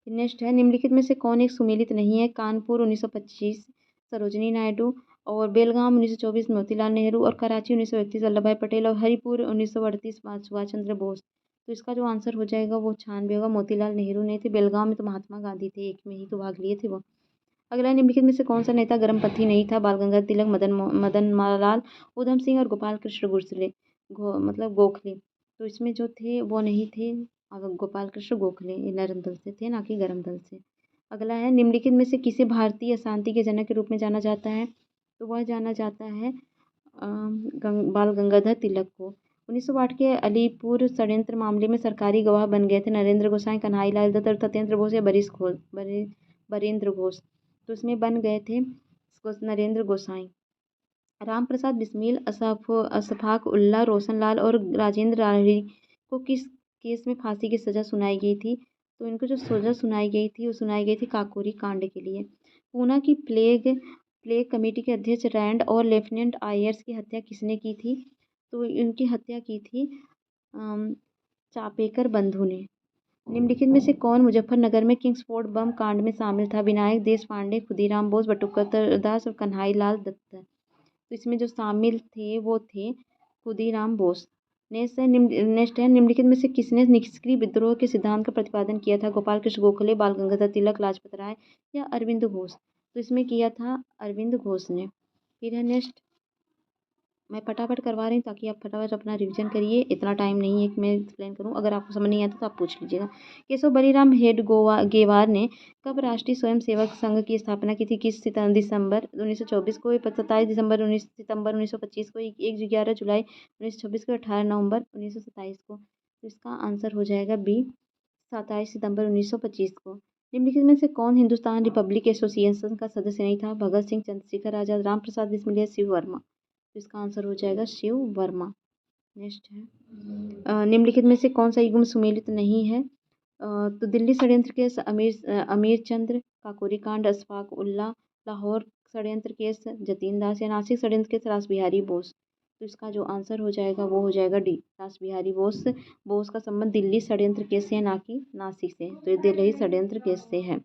नेक्स्ट है निम्नलिखित में से कौन एक सुमेलित नहीं है? कानपुर 1925 सरोजनी नायडू, और बेलगाम 1924 मोतीलाल नेहरू, और कराची 1931 वल्लभ भाई पटेल, और हरिपुर 1938 सुभाष चंद्र बोस। तो इसका जो आंसर हो जाएगा वो 96 होगा, मोतीलाल नेहरू ने थे। बेलगाम में तो महात्मा गांधी थे, एक में ही तो भाग लिए थे वो। अगला निम्नलिखित में से कौन सा नेता गर्मपंथी नहीं था? बाल गंगाधर तिलक, मदन लाल, उधम सिंह और गोपाल कृष्ण मतलब गोखले। तो इसमें जो थे वो नहीं थे, गोपाल कृष्ण गोखले ये नरम दल से थे, ना कि गर्म दल से। अगला है निम्नलिखित में से किसे भारतीय अशांति के जनक के रूप में जाना जाता है? तो वह जाना जाता है बाल गंगाधर तिलक को। 1908 के अलीपुर षड्यंत्र मामले में सरकारी गवाह बन गए थे नरेंद्र गोसाई, कन्हई लाल दत्त और सत्येंद्र बोस या बरीन्द्र घोष। तो इसमें बन गए थे नरेंद्र गोसाई। राम प्रसाद बिस्मिल, अशफाक उल्लाह, रोशन लाल और राजेंद्र राही को किस केस में फांसी की सज़ा सुनाई गई थी? तो इनको जो सज़ा सुनाई गई थी वो सुनाई गई थी काकोरी कांड के लिए। पूना की प्लेग कमेटी के अध्यक्ष रैंड और लेफ्टिनेंट आयर्स की हत्या किसने की थी? तो इनकी हत्या की थी चापेकर बंधु ने। निम्नलिखित में से कौन मुजफ्फरनगर में किंग्सफोर्ड बम कांड में शामिल था? विनायक देशपांडे, खुदीराम बोस, बटुकतर दास और कन्हई लाल दत्त। तो इसमें जो शामिल थे वो थे खुदीराम बोस। नेक्स्ट है निम्नलिखित में से किसने निष्क्रिय विद्रोह के सिद्धांत का प्रतिपादन किया था? गोपाल कृष्ण गोखले, बाल गंगाधर तिलक, लाजपत राय या अरविंद घोष। तो इसमें किया था अरविंद घोष ने। फिर है नेक्स्ट, मैं फटाफट करवा रही हूँ ताकि आप फटाफट अपना रिवीजन करिए, इतना टाइम नहीं है कि मैं एक्सप्लेन करूँ। अगर आपको समझ नहीं आता तो आप पूछ लीजिएगा। केशव बलीराम गेवार ने कब राष्ट्रीय स्वयंसेवक संघ की स्थापना की थी? किस दिसंबर 1924 को, 27 सितंबर 1925 को, 11 जुलाई 1926 को, 18 नवंबर 1927 को। तो इसका आंसर हो जाएगा बी, 27 सितंबर 1925 को। निम्नलिखित में से कौन हिंदुस्तान रिपब्लिक एसोसिएशन का सदस्य नहीं था? भगत सिंह, चंद्रशेखर आजाद, राम प्रसाद बिस्मिल या शिव वर्मा। तो इसका आंसर हो जाएगा शिव वर्मा। नेक्स्ट है निम्नलिखित में से कौन सा युग्म सुमेलित नहीं है? तो दिल्ली षड्यंत्र केस अमीर चंद्र, काकोरी कांड अशफाक उल्लाह, लाहौर षड्यंत्र केस जतीन दास या नासिक षड्यंत्र केस रास बिहारी बोस। तो इसका जो आंसर हो जाएगा वो हो जाएगा डी, रास बिहारी बोस का संबंध दिल्ली षड्यंत्र केस से है, ना कि नासिक से। तो ये दिल्ली षड्यंत्र केस से है।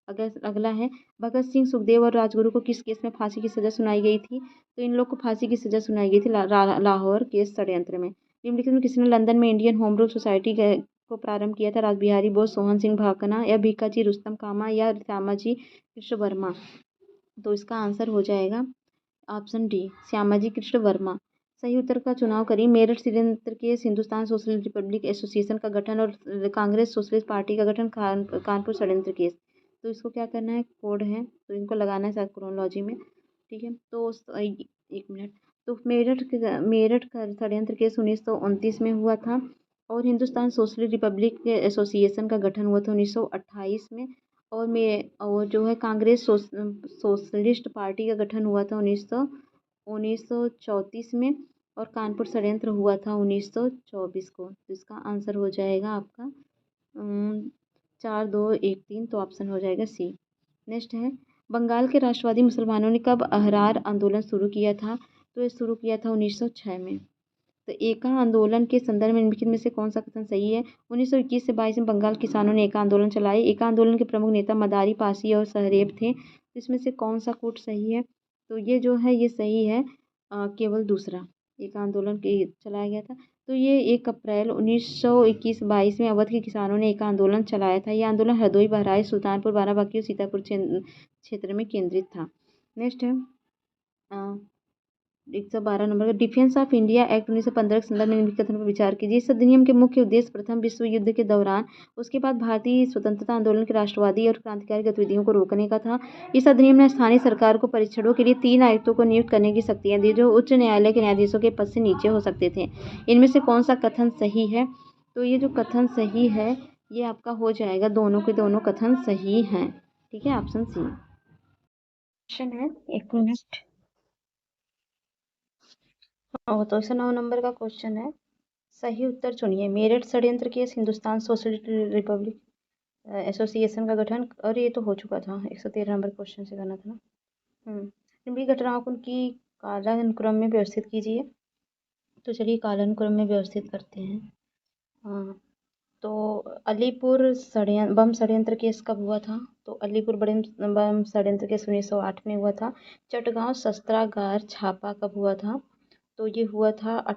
अगला है भगत सिंह, सुखदेव और राजगुरु को किस केस में फांसी की सजा सुनाई गई थी? तो इन लोग को फांसी की सजा सुनाई गई थी लाहौर केस षड्यंत्र में। निम्नलिखित में किसने लंदन में इंडियन होम रूल सोसाइटी को प्रारंभ किया था? रासबिहारी बोस, सोहन सिंह भाकना या भीकाजी रुस्तम कामा या श्यामाजी कृष्ण वर्मा। तो इसका आंसर हो जाएगा ऑप्शन डी, श्यामाजी कृष्ण वर्मा। सही उत्तर का चुनाव करिए। मेरठ षड्यंत्र case, Hindustan socialist Republic association का गठन और कांग्रेस सोशलिस्ट पार्टी का गठन, कानपुर षड्यंत्र केस। तो इसको क्या करना है, कोड है तो इनको लगाना है शायद क्रोनोलॉजी में, ठीक है। तो एक मिनट, तो मेरठ का षड्यंत्र केस 1929 में हुआ था, और हिंदुस्तान सोशलिस्ट रिपब्लिक एसोसिएशन का गठन हुआ था 1928 में, और जो है कांग्रेस सोशलिस्ट पार्टी का गठन हुआ था 1934 में, और कानपुर षड्यंत्र हुआ था 1924 को। तो इसका आंसर हो जाएगा आपका 4, 2, 1, 3। तो ऑप्शन हो जाएगा सी। नेक्स्ट है बंगाल के राष्ट्रवादी मुसलमानों ने कब अहरार आंदोलन शुरू किया था? तो ये शुरू किया था 1906 में। तो एका आंदोलन के संदर्भ में निम्नलिखित में से कौन सा कथन सही है? 1921 से 22 में बंगाल किसानों ने एका आंदोलन चलाए। एका आंदोलन के प्रमुख नेता मदारी पासी और सहरेब थे। तो इसमें से कौन सा कोट सही है? तो ये जो है ये सही है। केवल दूसरा एक आंदोलन चलाया गया था। तो ये 1 अप्रैल 1921-22 में अवध के किसानों ने एक आंदोलन चलाया था। ये आंदोलन हरदोई, बहराइच, सुल्तानपुर, बाराबंकी और सीतापुर क्षेत्र में केंद्रित था। नेक्स्ट है 112 नंबर का डिफेंस ऑफ इंडिया एक्ट 1915 के संदर्भ में निम्नलिखित कथन पर विचार कीजिए। इस अधिनियम के मुख्य उद्देश्य प्रथम विश्व युद्ध के दौरान उसके बाद भारतीय स्वतंत्रता आंदोलन के राष्ट्रवादी और क्रांतिकारी गतिविधियों को रोकने का था। इस अधिनियम ने स्थानीय सरकार को परीक्षणों के लिए 3 आयुक्तों को नियुक्त करने की शक्तियां दी जो उच्च न्यायालय के न्यायाधीशों के पद से नीचे हो सकते थे। इनमें से कौन सा कथन सही है? तो ये जो कथन सही है ये आपका हो जाएगा, दोनों के दोनों कथन सही हैं। ठीक है, ऑप्शन सी। क्वेश्चन है, एक मिनट। तो 109 नंबर का क्वेश्चन है, सही उत्तर चुनिए। मेरठ षड्यंत्र case, Hindustan socialist Republic association का गठन, और ये तो हो चुका था। 113 नंबर क्वेश्चन से करना था ना। निम्नलिखित घटनाओं को उनकी कालानुक्रम में व्यवस्थित कीजिए। तो चलिए कालानुक्रम में व्यवस्थित करते हैं। तो अलीपुर बम षड्यंत्र केस कब हुआ था? तो अलीपुर बम षड्यंत्र केस 1908 में हुआ था। चटगांव शस्त्रागार छापा कब हुआ था? तो ये हुआ था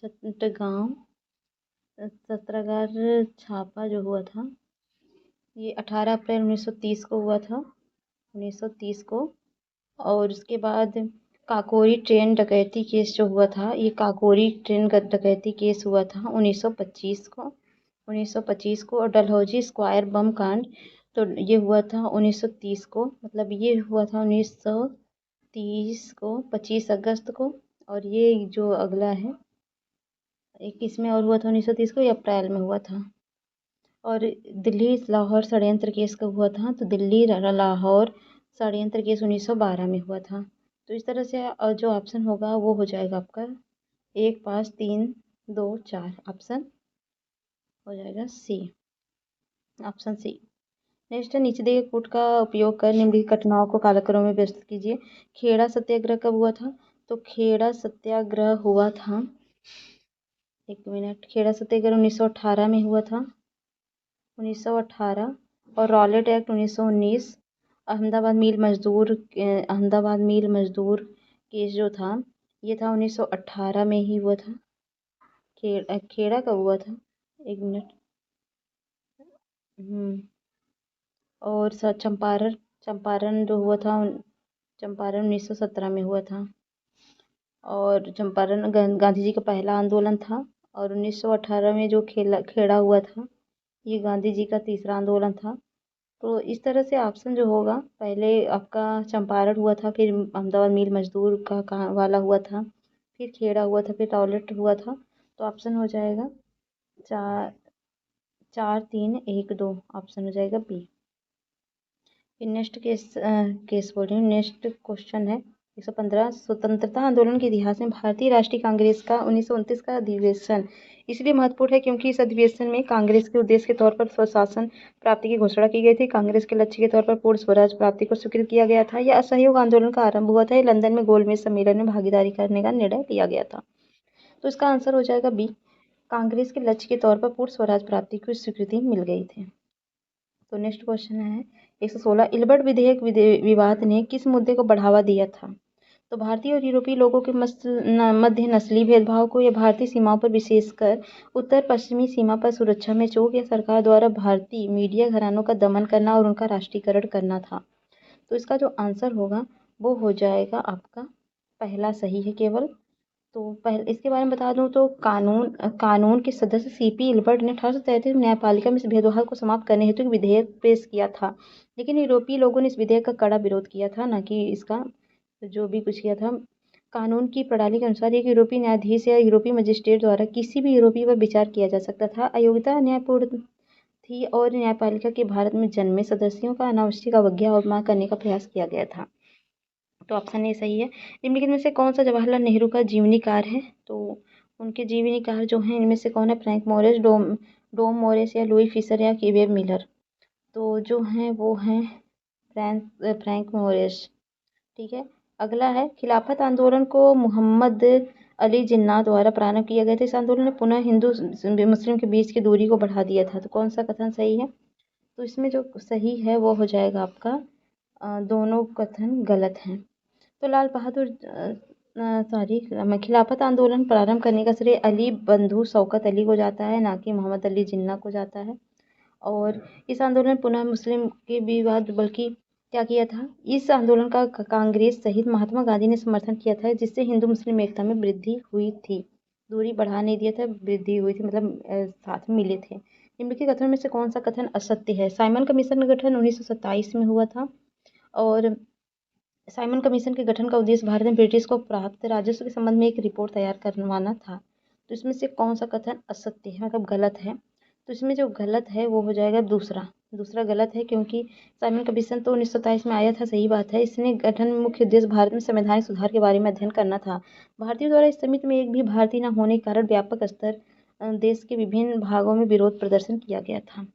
चटगांव शस्त्रागार छापा जो हुआ था ये 18 अप्रैल 1930 को हुआ था, 1930 को। और उसके बाद काकोरी ट्रेन डकैती केस जो हुआ था, ये काकोरी ट्रेन डकैती केस हुआ था 1925 को, 1925 को। और डलहौजी स्क्वायर बम कांड तो ये हुआ था 1930 को, मतलब ये हुआ था 1930 को, 25 अगस्त को। और ये जो अगला है 21 में और हुआ था 1930 को, ये अप्रैल में हुआ था। और दिल्ली लाहौर षड्यंत्र केस कब हुआ था? तो दिल्ली लाहौर षड्यंत्र केस 1912 में हुआ था। तो इस तरह से जो ऑप्शन होगा वो हो जाएगा आपका 1, 5, 3, 2, 4। ऑप्शन हो जाएगा सी, ऑप्शन सी। नेक्स्ट है, नीचे दिए कोट का उपयोग कर निम्नलिखित घटनाओं को कालक्रम में व्यवस्थित कीजिए। खेड़ा सत्याग्रह कब हुआ था? तो खेड़ा सत्याग्रह हुआ था, एक मिनट, खेड़ा सत्याग्रह 1918 में हुआ था, 1918। और रॉलेट एक्ट 1919। अहमदाबाद मिल मजदूर केस जो था ये था 1918 में ही हुआ था। खेड़ा कब हुआ था? एक मिनट। और चंपारण जो हुआ था, चंपारण 1917 में हुआ था। और चंपारण गांधी जी का पहला आंदोलन था। और 1918 में जो खेड़ा हुआ था ये गांधी जी का तीसरा आंदोलन था। तो इस तरह से ऑप्शन जो होगा, पहले आपका चंपारण हुआ था, फिर अहमदाबाद मिल मजदूर का वाला हुआ था, फिर खेड़ा हुआ था, फिर रॉलेट हुआ था। तो ऑप्शन हो जाएगा 4, 3, 1, 2। ऑप्शन हो जाएगा बी। फिर नेक्स्ट केस बोल रही हूँ। नेक्स्ट क्वेश्चन है 115, स्वतंत्रता आंदोलन के इतिहास में भारतीय राष्ट्रीय कांग्रेस का 1929 का अधिवेशन इसलिए महत्वपूर्ण है क्योंकि इस अधिवेशन में कांग्रेस के उद्देश्य के तौर पर स्वशासन प्राप्ति की घोषणा की गई थी। कांग्रेस के लक्ष्य के तौर पर पूर्ण स्वराज प्राप्ति को स्वीकृत किया गया था। यह असहयोग आंदोलन का आरंभ हुआ था। लंदन में गोलमेज सम्मेलन में भागीदारी करने का निर्णय लिया गया था। तो इसका आंसर हो जाएगा बी, कांग्रेस के लक्ष्य के तौर पर पूर्ण स्वराज प्राप्ति की स्वीकृति मिल गई थी। तो नेक्स्ट क्वेश्चन है 116, इल्बर्ट विधेयक विवाद ने किस मुद्दे को बढ़ावा दिया था? तो भारतीय और यूरोपीय लोगों के मध्य नस्ली भेदभाव को या भारतीय सीमाओं पर, विशेषकर उत्तर पश्चिमी सीमा पर सुरक्षा में चूक या सरकार द्वारा भारतीय मीडिया घरानों का दमन करना और उनका राष्ट्रीयकरण करना था। तो इसका जो आंसर होगा वो हो जाएगा आपका पहला सही है केवल। तो पहले इसके बारे में बता दूं तो कानून के सदस्य सीपी इल्बर्ट ने 1833 न्यायपालिका में इस भेदभाव को समाप्त करने हेतु विधेयक पेश किया था। लेकिन यूरोपीय लोगों ने इस विधेयक का कड़ा विरोध किया था, न कि इसका जो भी कुछ किया था। कानून की प्रणाली के अनुसार एक यूरोपीय न्यायाधीश या यूरोपीय मजिस्ट्रेट द्वारा किसी भी यूरोपीय पर विचार किया जा सकता था। अयोग्यता न्यायपूर्ण थी और न्यायपालिका के भारत में जन्मे सदस्यों का अनावश्यक अवज्ञा और मां करने का प्रयास किया गया था। तो ऑप्शन ए सही है। निम्नलिखित में से कौन सा जवाहरलाल नेहरू का जीवनीकार है? तो उनके जीवनीकार जो हैं इनमें से कौन है? फ्रैंक मोरिस, डॉम मोरिस या लुई फिशर या वेब मिलर। तो जो हैं वो हैं फ्रैंक मोरिस। ठीक है, अगला है, खिलाफत आंदोलन को मोहम्मद अली जिन्ना द्वारा प्रारंभ किया गया था। इस आंदोलन ने पुनः हिंदू मुस्लिम के बीच की दूरी को बढ़ा दिया था। तो कौन सा कथन सही है? तो इसमें जो सही है वो हो जाएगा आपका दोनों कथन गलत हैं। तो लाल बहादुर खिलाफत आंदोलन प्रारंभ करने का श्रेय अली बंधु शौकत अली को जाता है, ना कि मोहम्मद अली जिन्ना को जाता है। और इस आंदोलन पुनः मुस्लिम के विवाद बल्कि क्या किया था, इस आंदोलन का कांग्रेस सहित महात्मा गांधी ने समर्थन किया था, जिससे हिंदू मुस्लिम एकता में वृद्धि हुई थी। दूरी बढ़ा नहीं दिया था, वृद्धि हुई थी, मतलब साथ में मिले थे। निम्नलिखित कथनों में से कौन सा कथन असत्य है? साइमन कमीशन का गठन 1927 में हुआ था, और साइमन कमीशन के गठन का उद्देश्य भारत में ब्रिटिश को प्राप्त राजस्व के संबंध में एक रिपोर्ट तैयार करवाना था। तो इसमें से कौन सा कथन असत्य है, मतलब गलत है? तो इसमें जो गलत है वो हो जाएगा दूसरा गलत है, क्योंकि साइमन कमीशन तो 1927 में आया था, सही बात है। इसने गठन में मुख्य उद्देश्य भारत में संवैधानिक सुधार के बारे में अध्ययन करना था। भारतीयों द्वारा इस समिति में एक भी भारतीय न होने के कारण व्यापक स्तर देश के विभिन्न भागों में विरोध प्रदर्शन किया गया था।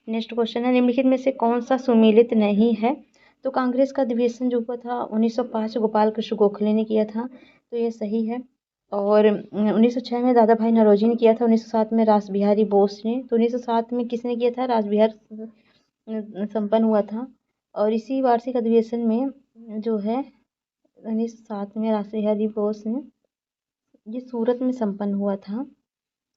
नेक्स्ट क्वेश्चन है, निम्नलिखित में से कौन सा सुमेलित नहीं है? तो कांग्रेस का अधिवेशन जो हुआ था 1905 गोपाल कृष्ण गोखले ने किया था, तो ये सही है। और 1906 में दादा भाई नौरोजी ने किया था, 1907 में रास बिहारी बोस ने, तो 1907 में किसने किया था? रास बिहार संपन्न हुआ था। और इसी वार्षिक अधिवेशन में जो है 1907 में रास बिहारी बोस ने, ये सूरत में संपन्न हुआ था,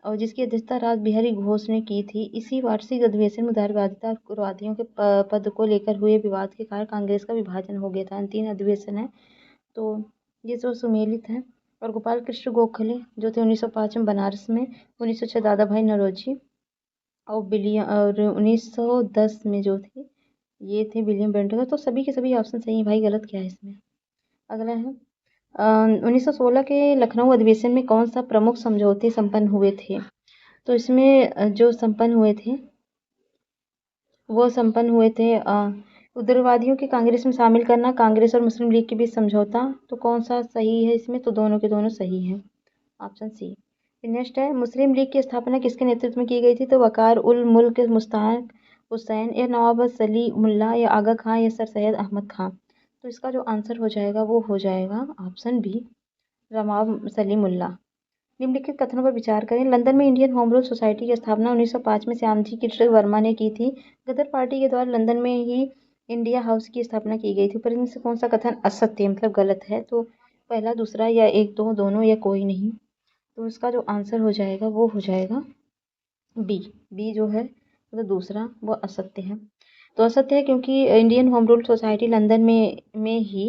और जिसकी अध्यक्षता रास बिहारी घोष ने की थी। इसी वार्षिक अधिवेशन में उदारवादियों के पद को लेकर हुए विवाद के कारण कांग्रेस का विभाजन हो गया था। अंतिम अधिवेशन है, तो ये जो सुमेलित है। और गोपाल कृष्ण गोखले जो थे 1905 में बनारस में, 1906 दादा भाई नौरोजी, और 1910 में जो थे ये थे विलियम बेंटन। तो सभी के सभी ऑप्शन सही है भाई, गलत क्या है इसमें? अगला है 1916 के लखनऊ अधिवेशन में कौन सा प्रमुख समझौते संपन्न हुए थे? तो इसमें जो संपन्न हुए थे वो संपन्न हुए थे उग्रवादियों के कांग्रेस में शामिल करना, कांग्रेस और मुस्लिम लीग के बीच समझौता। तो कौन सा सही है इसमें? तो दोनों के दोनों सही हैं, ऑप्शन सी। नेक्स्ट है, मुस्लिम लीग की स्थापना किसके नेतृत्व में की गई थी? तो वकार उल मुल्क मुश्ताक हुसैन, या नवाब सली मुल्ला, या आगा खां, या सर सैयद अहमद खां। तो इसका जो आंसर हो जाएगा वो हो जाएगा ऑप्शन बी, नवाब सलीम मुल्ला। निम्नलिखित कथनों पर विचार करें। लंदन में इंडियन होम रूल सोसाइटी की स्थापना 1905 में श्यामजी कृष्ण वर्मा ने की थी। गदर पार्टी के द्वारा लंदन में ही इंडिया हाउस की स्थापना की गई थी। पर इनमें से कौन सा कथन असत्य, मतलब गलत है? तो पहला, दूसरा, या एक दो, दोनों, या कोई नहीं। तो इसका जो आंसर हो जाएगा वो हो जाएगा बी जो है, मतलब दूसरा, वो असत्य है। तो असत्य है क्योंकि Indian home rule society London में ही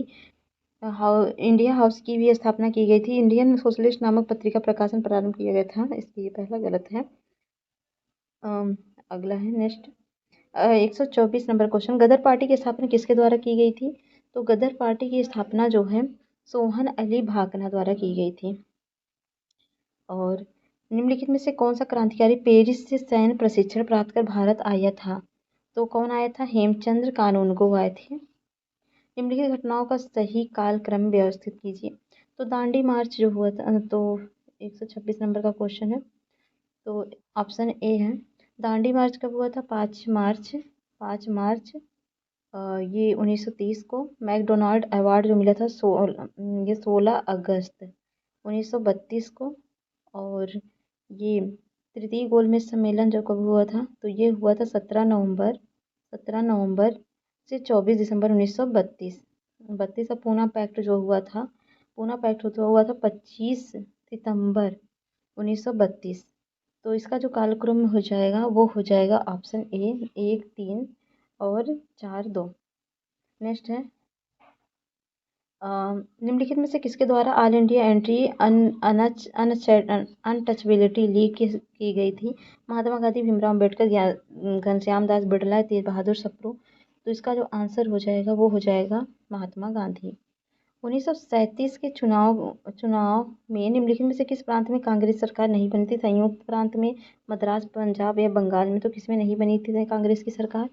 इंडिया हाउस की भी स्थापना की गई थी। इंडियन सोशलिस्ट नामक पत्रिका प्रकाशन प्रारंभ किया गया था, इसलिए पहला गलत है। अगला है नेक्स्ट 124 नंबर क्वेश्चन, गदर पार्टी की स्थापना किसके द्वारा की गई थी? तो गदर पार्टी की स्थापना जो है सोहन अली भाकना द्वारा की गई थी। और निम्नलिखित में से कौन सा क्रांतिकारी पेरिस से सैन्य प्रशिक्षण प्राप्त कर भारत आया था? तो कौन आया था? हेमचंद्र कानूनगो आए थे। निम्नलिखित घटनाओं का सही कालक्रम व्यवस्थित कीजिए। तो दांडी मार्च जो हुआ था, तो 126 नंबर का क्वेश्चन है, तो ऑप्शन ए है। दांडी मार्च कब हुआ था? 5 मार्च ये 1930 को। मैकडोनाल्ड अवार्ड जो मिला था ये 16 अगस्त 1932 को। और ये तृतीय गोलमेज सम्मेलन जो कब हुआ था? तो ये हुआ था 17 नवंबर से 24 दिसंबर 1932। का पूना पैक्ट जो हुआ था, पूना पैक्ट हुआ था 25 सितंबर 1932। तो इसका जो कालक्रम हो जाएगा वो हो जाएगा ऑप्शन ए, 1, 3 और 4, 2। नेक्स्ट है निम्नलिखित में से किसके द्वारा all India entry untouchability league की गई थी? महात्मा गांधी, भीमराव अम्बेडकर, घनश्याम दास बिड़ला, तेज बहादुर सप्रू। तो इसका जो आंसर हो जाएगा वो हो जाएगा महात्मा गांधी। 1937 के चुनाव में निम्नलिखित में से किस प्रांत में कांग्रेस सरकार नहीं बनी थी? संयुक्त प्रांत में, मद्रास, पंजाब, या बंगाल में। तो किसमें नहीं बनी थी कांग्रेस की सरकार?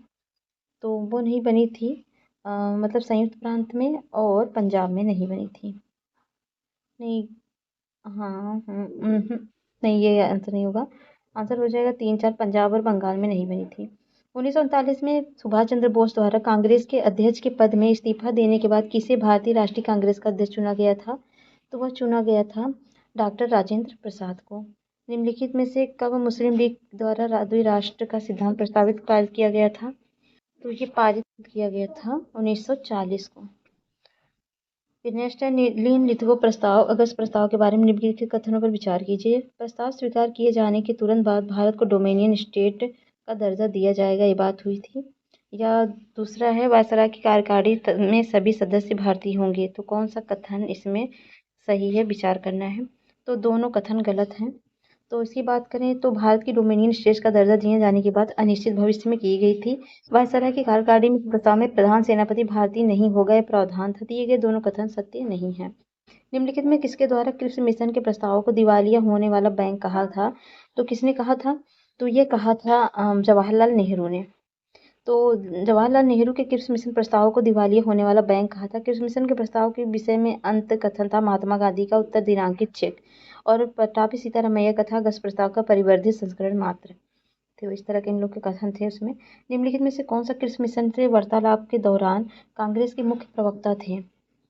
तो वो नहीं बनी थी मतलब संयुक्त प्रांत में और पंजाब में नहीं बनी थी। नहीं, हाँ, नहीं, ये आंसर नहीं होगा। आंसर हो जाएगा 3, 4, पंजाब और बंगाल में नहीं बनी थी। 1939 में सुभाष चंद्र बोस द्वारा कांग्रेस के अध्यक्ष के पद में इस्तीफा देने के बाद किसे भारतीय राष्ट्रीय कांग्रेस का अध्यक्ष चुना गया था? तो वह चुना गया था डॉक्टर राजेंद्र प्रसाद को। निम्नलिखित में से कब मुस्लिम लीग द्वारा द्विराष्ट्र का सिद्धांत प्रस्तावित किया गया था? तो ये पारित किया गया था 1940 को। फिर नेक्स्ट है निम्नलिखित प्रस्ताव। अगस्त प्रस्ताव के बारे में निम्नलिखित कथनों पर विचार कीजिए। प्रस्ताव स्वीकार किए जाने के तुरंत बाद भारत को डोमिनियन स्टेट का दर्जा दिया जाएगा, ये बात हुई थी। या दूसरा है वायसराय की कार्यकारिणी में सभी सदस्य भारतीय होंगे। तो कौन सा कथन इसमें सही है, विचार करना है। तो दोनों कथन गलत हैं। तो इसकी बात करें तो भारत की डोमिनियन स्टेट का दर्जा दिए जाने की बात अनिश्चित भविष्य में की गई थी। वायसराय की कार्यकारिणी में प्रस्ताव में प्रधान सेनापति भारतीय नहीं होगा, यह प्रावधान था। दिए गए दोनों कथन सत्य नहीं है। निम्नलिखित में किसके द्वारा क्रिप्स मिशन के प्रस्तावों को दिवालिया होने वाला बैंक कहा था। तो किसने कहा था, तो ये कहा था जवाहरलाल नेहरू ने। तो जवाहरलाल नेहरू के क्रिप्स मिशन प्रस्तावों को दिवालिया होने वाला बैंक कहा था। क्रिप्स मिशन के प्रस्ताव के विषय में अंत कथन था महात्मा गांधी का उत्तर दिनांकित चेक और पट्टाभी सीतारामैया का था अगस्त प्रस्ताव का परिवर्धित संस्करण मात्र। तो इस तरह के इन लोग के कथन थे उसमें। निम्नलिखित में से कौन सा क्रिप्स मिशन से वार्तालाप के दौरान कांग्रेस के मुख्य प्रवक्ता थे।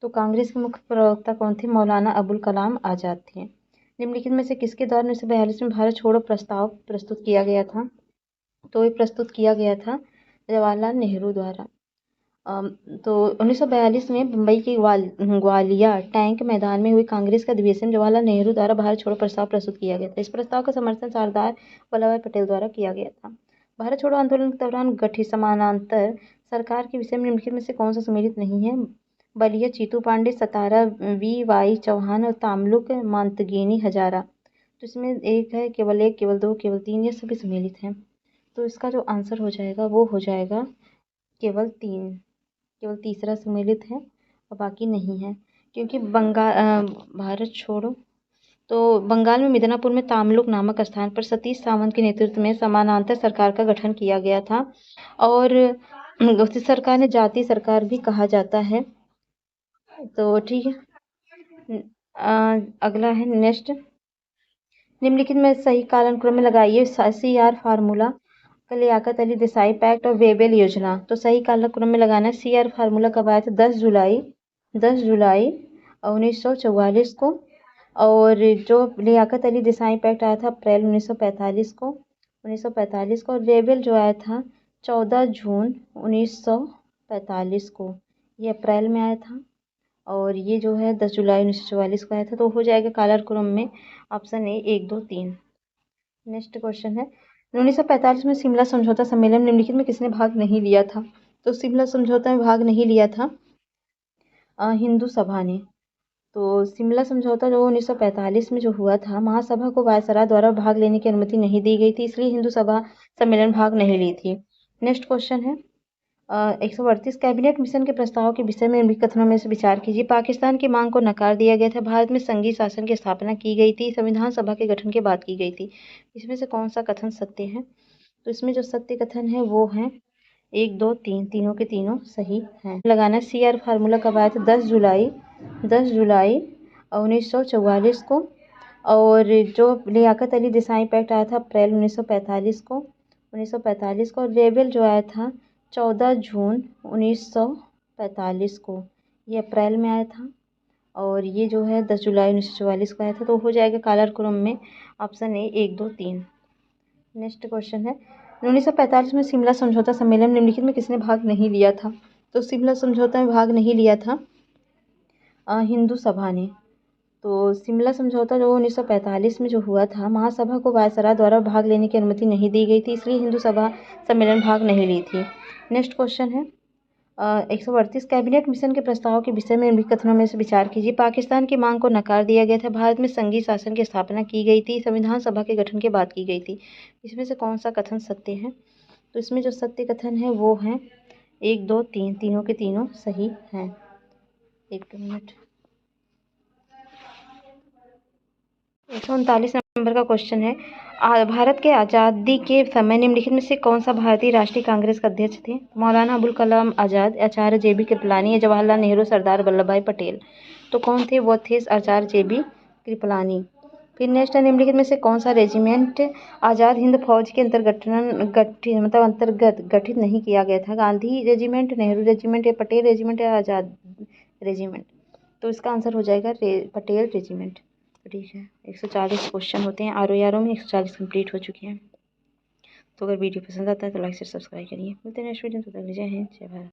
तो कांग्रेस के मुख्य प्रवक्ता कौन थे, मौलाना अबुल कलाम आज़ाद थे। निम्नलिखित में से किसके द्वारा 1942 में भारत छोड़ो प्रस्ताव प्रस्तुत किया गया था। तो ये प्रस्तुत किया गया था जवाहरलाल नेहरू द्वारा। तो 1942 में मुंबई के ग्वालिया टैंक मैदान में हुई कांग्रेस का अधिवेशन जवाहरलाल नेहरू द्वारा भारत छोड़ो प्रस्ताव प्रस्तुत किया गया था। इस प्रस्ताव का समर्थन सरदार वल्लभ भाई पटेल द्वारा किया गया था। भारत छोड़ो आंदोलन के दौरान गठित समानांतर सरकार के विषय में निम्नलिखित में से कौन सा सम्मिलित नहीं है। बलिया चीतू पांडे, सतारा V.Y. चौहान और तामलुक मांतगेनी हजारा। तो इसमें एक है केवल एक, केवल दो, केवल तीन, ये सभी सम्मिलित हैं। तो इसका जो आंसर हो जाएगा वो हो जाएगा केवल तीन, केवल तीसरा सम्मिलित है और बाकी नहीं है। क्योंकि भारत छोड़ो तो बंगाल में मिदनापुर में तामलुक नामक स्थान पर सतीश सावंत के नेतृत्व में समानांतर सरकार का गठन किया गया था और उस सरकार ने जातीय सरकार भी कहा जाता है। तो ठीक है, अगला है नेक्स्ट। निम्नलिखित में सही कालानुक्रम में लगाइए CR formula, Liaquat Ali Desai pact और वेबेल योजना। तो सही कालक्रम में लगाना है। CR फार्मूला कब आया था, 10 जुलाई 1944 को। और जो लियाकत अली देसाई पैक्ट आया था अप्रैल 1945 को। और वेबेल जो आया था 14 जून 1945 को, ये अप्रैल में आया था। और ये जो है 10 जुलाई 1944 को आया था। तो हो जाएगा कालानुक्रम में ऑप्शन ए 1, 2, 3। नेक्स्ट क्वेश्चन है 1945 में शिमला समझौता सम्मेलन निम्नलिखित में किसने भाग नहीं लिया था। तो शिमला समझौता में भाग नहीं लिया था हिंदू सभा ने। तो शिमला समझौता जो 1945 में जो हुआ था, महासभा को वायसराय द्वारा भाग लेने की अनुमति नहीं दी गई थी, इसलिए हिंदू सभा सम्मेलन भाग नहीं ली थी। नेक्स्ट क्वेश्चन है 138 कैबिनेट मिशन के प्रस्ताव के विषय में निम्नलिखित कथनों में से विचार कीजिए। पाकिस्तान की मांग को नकार दिया गया था, भारत में संघीय शासन की स्थापना की गई थी, संविधान सभा के गठन के बाद की गई थी। इसमें से कौन सा कथन सत्य है। तो इसमें जो सत्य कथन है वो है 1, 2, 3, तीनों के तीनों सही हैं। लगाना CR फार्मूला कब आया था, 10 जुलाई 1944 को। और जो लियाकत अली देसाई पैक्ट आया था अप्रैल 1945 को। और वेबेल जो आया था 14 जून 1945 को, ये अप्रैल में आया था। और ये जो है 10 जुलाई 1944 को आया था। तो हो जाएगा कालानुक्रम में ऑप्शन ए 1, 2, 3। नेक्स्ट क्वेश्चन है 1945 में शिमला समझौता सम्मेलन निम्नलिखित में किसने भाग नहीं लिया था। तो शिमला समझौता में भाग नहीं लिया था हिंदू सभा ने। तो शिमला समझौता जो 1945 में जो हुआ था, महासभा को वायसराय द्वारा भाग लेने की अनुमति नहीं दी गई थी, इसलिए हिंदू सभा सम्मेलन भाग नहीं ली थी। नेक्स्ट क्वेश्चन है 138 कैबिनेट मिशन के प्रस्ताव के विषय में निम्नलिखित कथनों में से विचार कीजिए। पाकिस्तान की मांग को नकार दिया गया था, भारत में संघीय शासन की स्थापना की गई थी, संविधान सभा के गठन के बाद की गई थी। इसमें से कौन सा कथन सत्य है। तो इसमें जो सत्य कथन है वो है 1, 2, 3, तीनों के तीनों सही हैं। एक मिनट, 139 नंबर का क्वेश्चन है भारत के आज़ादी के समय निम्नलिखित में से कौन सा भारतीय राष्ट्रीय कांग्रेस का अध्यक्ष थे। मौलाना अबुल कलाम आज़ाद, आचार्य JB कृपलानी या जवाहरलाल नेहरू, सरदार वल्लभ भाई पटेल। तो कौन थे, वो थे आचार्य JB कृपलानी। फिर नेक्स्ट है निम्नलिखित में से कौन सा रेजिमेंट आज़ाद हिंद फौज के अंतर्गत गठित नहीं किया गया था। गांधी रेजिमेंट, नेहरू रेजिमेंट या पटेल रेजिमेंट या आज़ाद रेजिमेंट। तो इसका आंसर हो जाएगा पटेल रेजिमेंट। ठीक है, 140 क्वेश्चन होते हैं ROE में, 140 कंप्लीट हो चुके हैं। तो अगर वीडियो पसंद आता है तो लाइक से सब्सक्राइब करिए। मिलते हैं नेक्स्ट वीडियो में, तब तक के लिए जय हिंद, जय भारत।